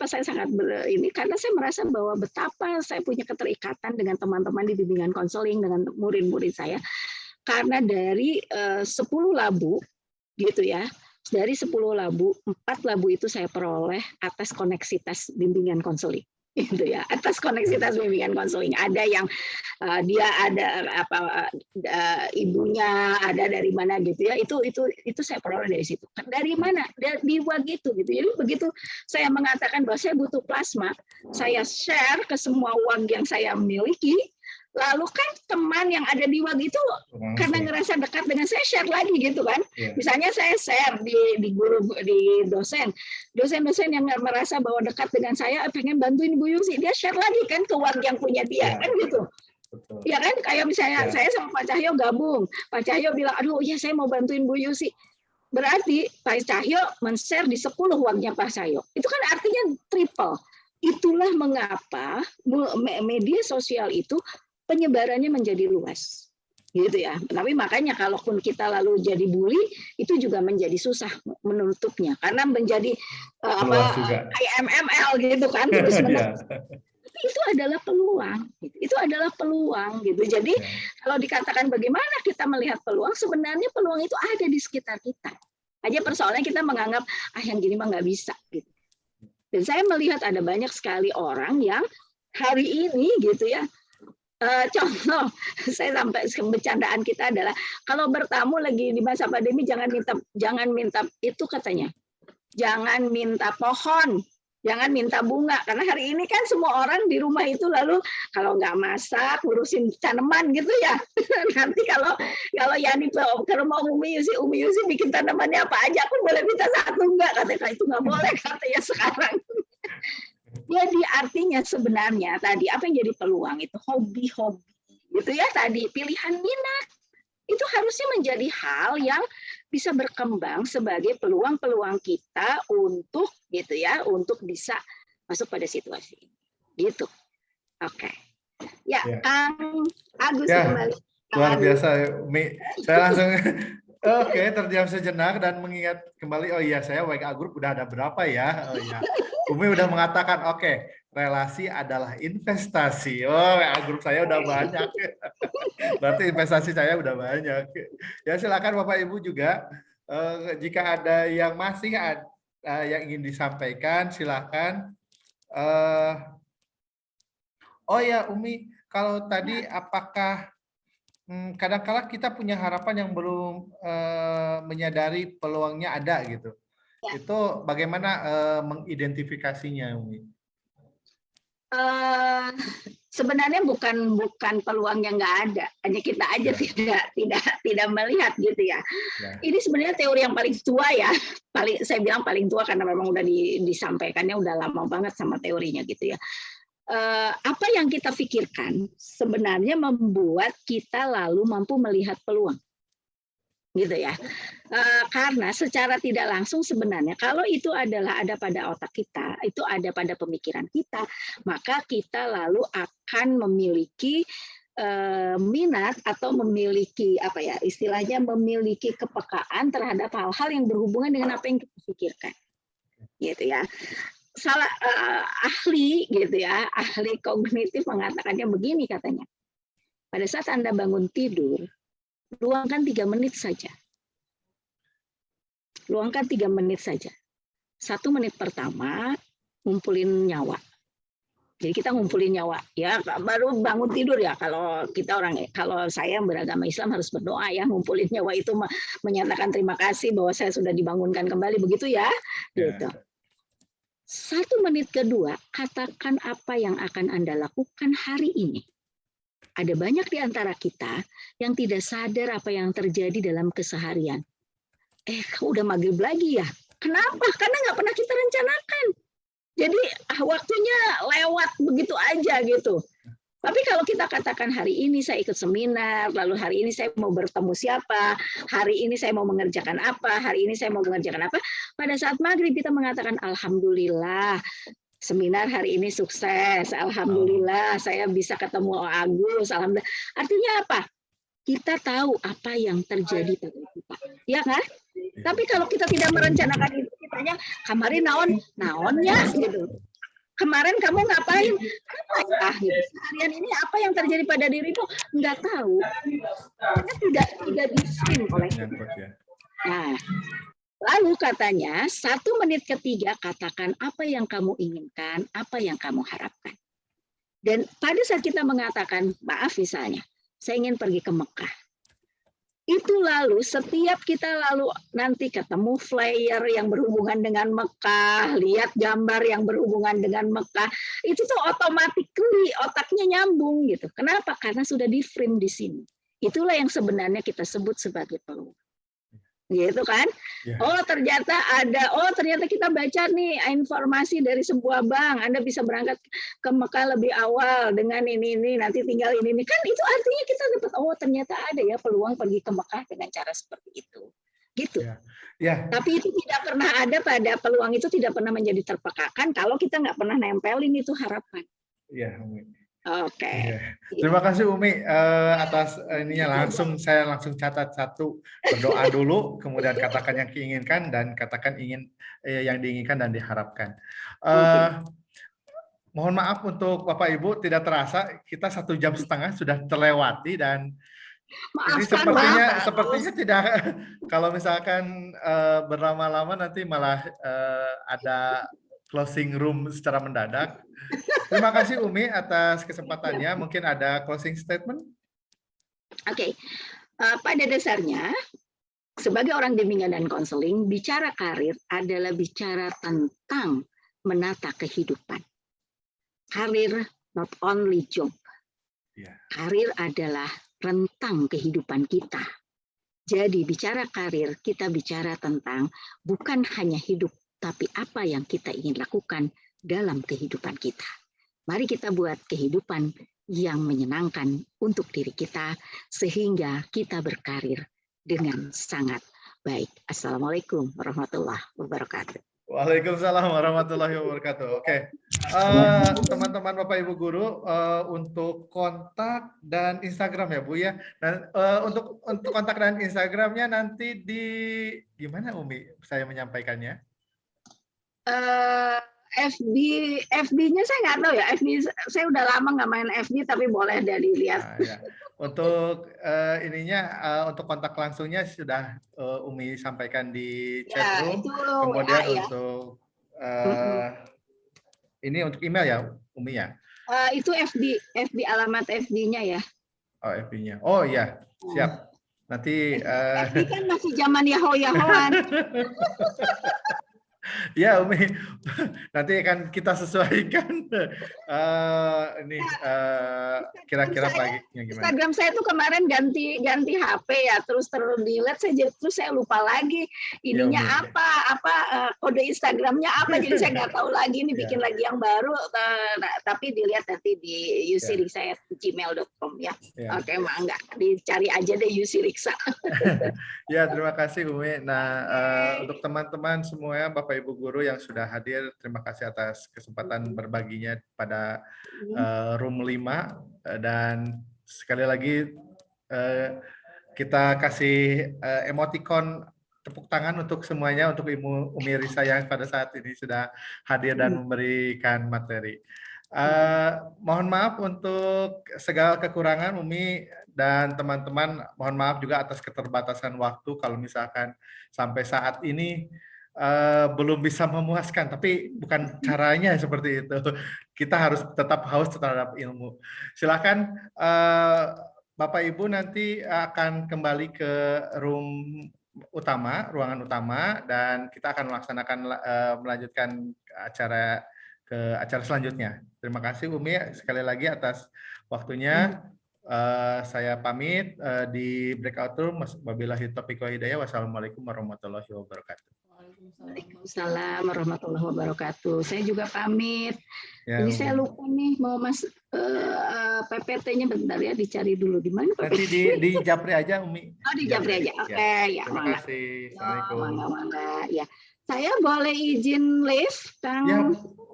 saya sangat ini karena saya merasa bahwa betapa saya punya keterikatan dengan teman-teman di bimbingan konseling dengan murid-murid saya karena dari 10 labu gitu ya dari 10 labu 4 labu itu saya peroleh atas koneksitas bimbingan konseling itu ya atas koneksitas bimbingan konseling ada yang dia ada ibunya ada dari mana gitu ya itu saya peroleh dari situ dari mana di WA gitu jadi begitu saya mengatakan bahwa saya butuh plasma saya share ke semua uang yang saya miliki lalu kan teman yang ada di WA itu karena ngerasa dekat dengan saya share lagi gitu kan misalnya saya share di guru di dosen yang merasa bahwa dekat dengan saya pengen bantuin Bu Yusi dia share lagi kan ke uang yang punya dia kan gitu. Betul. Ya kan kayak misalnya saya sama Pak Cahyo gabung Pak Cahyo bilang aduh ya saya mau bantuin Bu Yusi berarti Pak Cahyo men-share di 10 uangnya Pak Cahyo itu kan artinya triple itulah mengapa media sosial itu penyebarannya menjadi luas gitu ya tapi makanya kalaupun kita lalu jadi bully itu juga menjadi susah menutupnya karena menjadi IMML gitu kan terus itu adalah peluang gitu jadi kalau dikatakan bagaimana kita melihat peluang sebenarnya peluang itu ada di sekitar kita aja persoalannya kita menganggap yang gini mah nggak bisa gitu dan saya melihat ada banyak sekali orang yang hari ini gitu ya contoh saya sampai bercandaan kita adalah kalau bertamu lagi di masa pandemi jangan minta itu katanya jangan minta pohon Jangan minta bunga, karena hari ini kan semua orang di rumah itu lalu kalau nggak masak, ngurusin tanaman gitu ya. Nanti kalau Yani ke rumah Umi Yusi bikin tanamannya apa aja, aku boleh minta satu enggak? Katanya itu nggak boleh katanya sekarang. Jadi artinya sebenarnya tadi apa yang jadi peluang itu hobi-hobi gitu ya tadi, pilihan minat. Itu harusnya menjadi hal yang bisa berkembang sebagai peluang-peluang kita untuk gitu ya, untuk bisa masuk pada situasi ini. Gitu. Oke. Ya, Kang Agus kembali. Luar biasa, Umi. Saya langsung oke, terdiam sejenak dan mengingat kembali, oh iya saya WA Group udah ada berapa ya? Oh iya. Umi udah mengatakan, oke, relasi adalah investasi. Oh, WA Group saya udah banyak. Berarti investasi saya udah banyak. Ya silakan Bapak Ibu juga, jika ada yang masih yang ingin disampaikan, silakan. Oh ya, Umi, kalau tadi apakah kadang-kala kita punya harapan yang belum menyadari peluangnya ada gitu. Ya. Itu bagaimana mengidentifikasinya, Umi? Sebenarnya bukan peluang yang nggak ada, hanya kita aja tidak melihat gitu ya. Ini sebenarnya teori yang paling tua ya, saya bilang paling tua karena memang udah disampaikannya udah lama banget sama teorinya gitu ya. Apa yang kita pikirkan sebenarnya membuat kita lalu mampu melihat peluang, gitu ya. Karena secara tidak langsung sebenarnya kalau itu adalah ada pada otak kita, itu ada pada pemikiran kita, maka kita lalu akan memiliki minat atau memiliki apa ya istilahnya memiliki kepekaan terhadap hal-hal yang berhubungan dengan apa yang kita pikirkan, gitu ya. Ahli gitu ya, ahli kognitif mengatakannya begini katanya. Pada saat Anda bangun tidur, luangkan 3 menit saja. Luangkan 3 menit saja. 1 menit pertama ngumpulin nyawa. Jadi kita ngumpulin nyawa ya, baru bangun tidur ya. Kalau saya yang beragama Islam harus berdoa ya, ngumpulin nyawa itu menyatakan terima kasih bahwa saya sudah dibangunkan kembali begitu ya. Gitu. 1 menit kedua, katakan apa yang akan Anda lakukan hari ini. Ada banyak di antara kita yang tidak sadar apa yang terjadi dalam keseharian. Udah maghrib lagi ya? Kenapa? Karena nggak pernah kita rencanakan. Jadi waktunya lewat begitu aja gitu. Tapi kalau kita katakan hari ini saya ikut seminar, lalu hari ini saya mau bertemu siapa, hari ini saya mau mengerjakan apa, hari ini saya mau mengerjakan apa, pada saat maghrib kita mengatakan alhamdulillah seminar hari ini sukses, alhamdulillah saya bisa ketemu Agus, alhamdulillah. Artinya apa? Kita tahu apa yang terjadi pada kita, ya kan? Tapi kalau kita tidak merencanakan itu, kitanya kemarin naonnya gitu. Kemarin kamu ngapain? Apa gitu. Seharian ini apa yang terjadi pada dirimu? Nggak tahu. Karena tidak disim oleh kita. Nah, lalu katanya 1 menit ketiga katakan apa yang kamu inginkan, apa yang kamu harapkan. Dan pada saat kita mengatakan maaf misalnya, saya ingin pergi ke Mekah. Itu lalu setiap kita lalu nanti ketemu flyer yang berhubungan dengan Mekah, lihat gambar yang berhubungan dengan Mekah, itu tuh automatically otaknya nyambung gitu. Kenapa? Karena sudah di frame di sini. Itulah yang sebenarnya kita sebut sebagai peluang. Gitu kan? Yeah. Ternyata kita baca nih informasi dari sebuah bank, Anda bisa berangkat ke Mekah lebih awal dengan ini nanti tinggal ini kan itu artinya kita dapat ternyata ada ya peluang pergi ke Mekah dengan cara seperti itu. Gitu. Yeah. Yeah. Tapi itu tidak pernah ada pada peluang itu tidak pernah menjadi terpekakan kalau kita nggak pernah nempelin itu harapan. Iya, Oke. Terima kasih Umi atas ininya saya langsung catat satu, berdoa dulu, kemudian katakan yang diinginkan dan katakan yang diinginkan dan diharapkan. Mohon maaf untuk Bapak Ibu, tidak terasa kita 1,5 jam sudah terlewati dan ini sepertinya tidak, kalau misalkan berlama-lama nanti malah ada closing room secara mendadak. Terima kasih Umi atas kesempatannya. Mungkin ada closing statement? Oke. Pada dasarnya, sebagai orang bimbingan dan konseling, bicara karir adalah bicara tentang menata kehidupan. Karir not only job. Karir adalah rentang kehidupan kita. Jadi bicara karir, kita bicara tentang bukan hanya hidup, tapi apa yang kita ingin lakukan dalam kehidupan kita. Mari kita buat kehidupan yang menyenangkan untuk diri kita, sehingga kita berkarir dengan sangat baik. Assalamualaikum warahmatullahi wabarakatuh. Waalaikumsalam warahmatullahi wabarakatuh. Oke, teman-teman Bapak Ibu Guru, untuk kontak dan Instagram ya Bu ya. Dan untuk kontak dan Instagramnya nanti di gimana Umi saya menyampaikannya? FB-nya saya nggak tahu ya. FB saya udah lama nggak main FB, tapi boleh dari lihat. Nah, ya. Untuk untuk kontak langsungnya sudah Umi sampaikan di chat room. Kemudian untuk ini untuk email ya Umi ya. Itu FB alamat FB-nya ya. Oh FB-nya. Oh iya siap. Nanti FB kan masih zaman Yahoo-Yahoan. Ya Umi, nanti akan kita sesuaikan ini kira-kira paginya gimana. Instagram saya tuh kemarin ganti HP ya, terus delete terus saya lupa lagi ininya ya, apa kode Instagramnya apa, jadi saya nggak tahu lagi ini bikin lagi yang baru, tapi dilihat nanti di yusiriksa@gmail.com ya. Oke, mangga dicari aja deh Yusiriksa. Ya terima kasih Umi. Nah untuk teman-teman semua ya, Bapak Ibu Guru yang sudah hadir, terima kasih atas kesempatan berbaginya pada room 5, dan sekali lagi kita kasih emoticon tepuk tangan untuk semuanya, untuk Ibu Umi Risa yang pada saat ini sudah hadir dan memberikan materi. Mohon maaf untuk segala kekurangan Umi dan teman-teman, mohon maaf juga atas keterbatasan waktu kalau misalkan sampai saat ini belum bisa memuaskan, tapi bukan caranya seperti itu. Kita harus tetap haus terhadap ilmu. Silakan Bapak Ibu nanti akan kembali ke ruangan utama, dan kita akan melanjutkan acara selanjutnya. Terima kasih Umi sekali lagi atas waktunya. Saya pamit di breakout room. Wabillahi taufiq wal hidayah. Wassalamualaikum warahmatullahi wabarakatuh. Waalaikumsalam warahmatullahi wabarakatuh. Saya juga pamit. Ya, ini saya lupa nih mau PPT-nya bentar ya, dicari dulu di mana. Nanti di Japri aja Umi. Oh di Japri aja. Oke ya. Terima kasih. Assalamualaikum. Mangga. Ya. Saya boleh izin live, Kang? Ya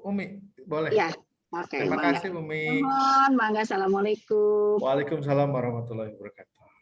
Umi boleh. Ya. Oke. Terima kasih Umi. Mohon, mangga. Assalamualaikum. Waalaikumsalam warahmatullahi wabarakatuh.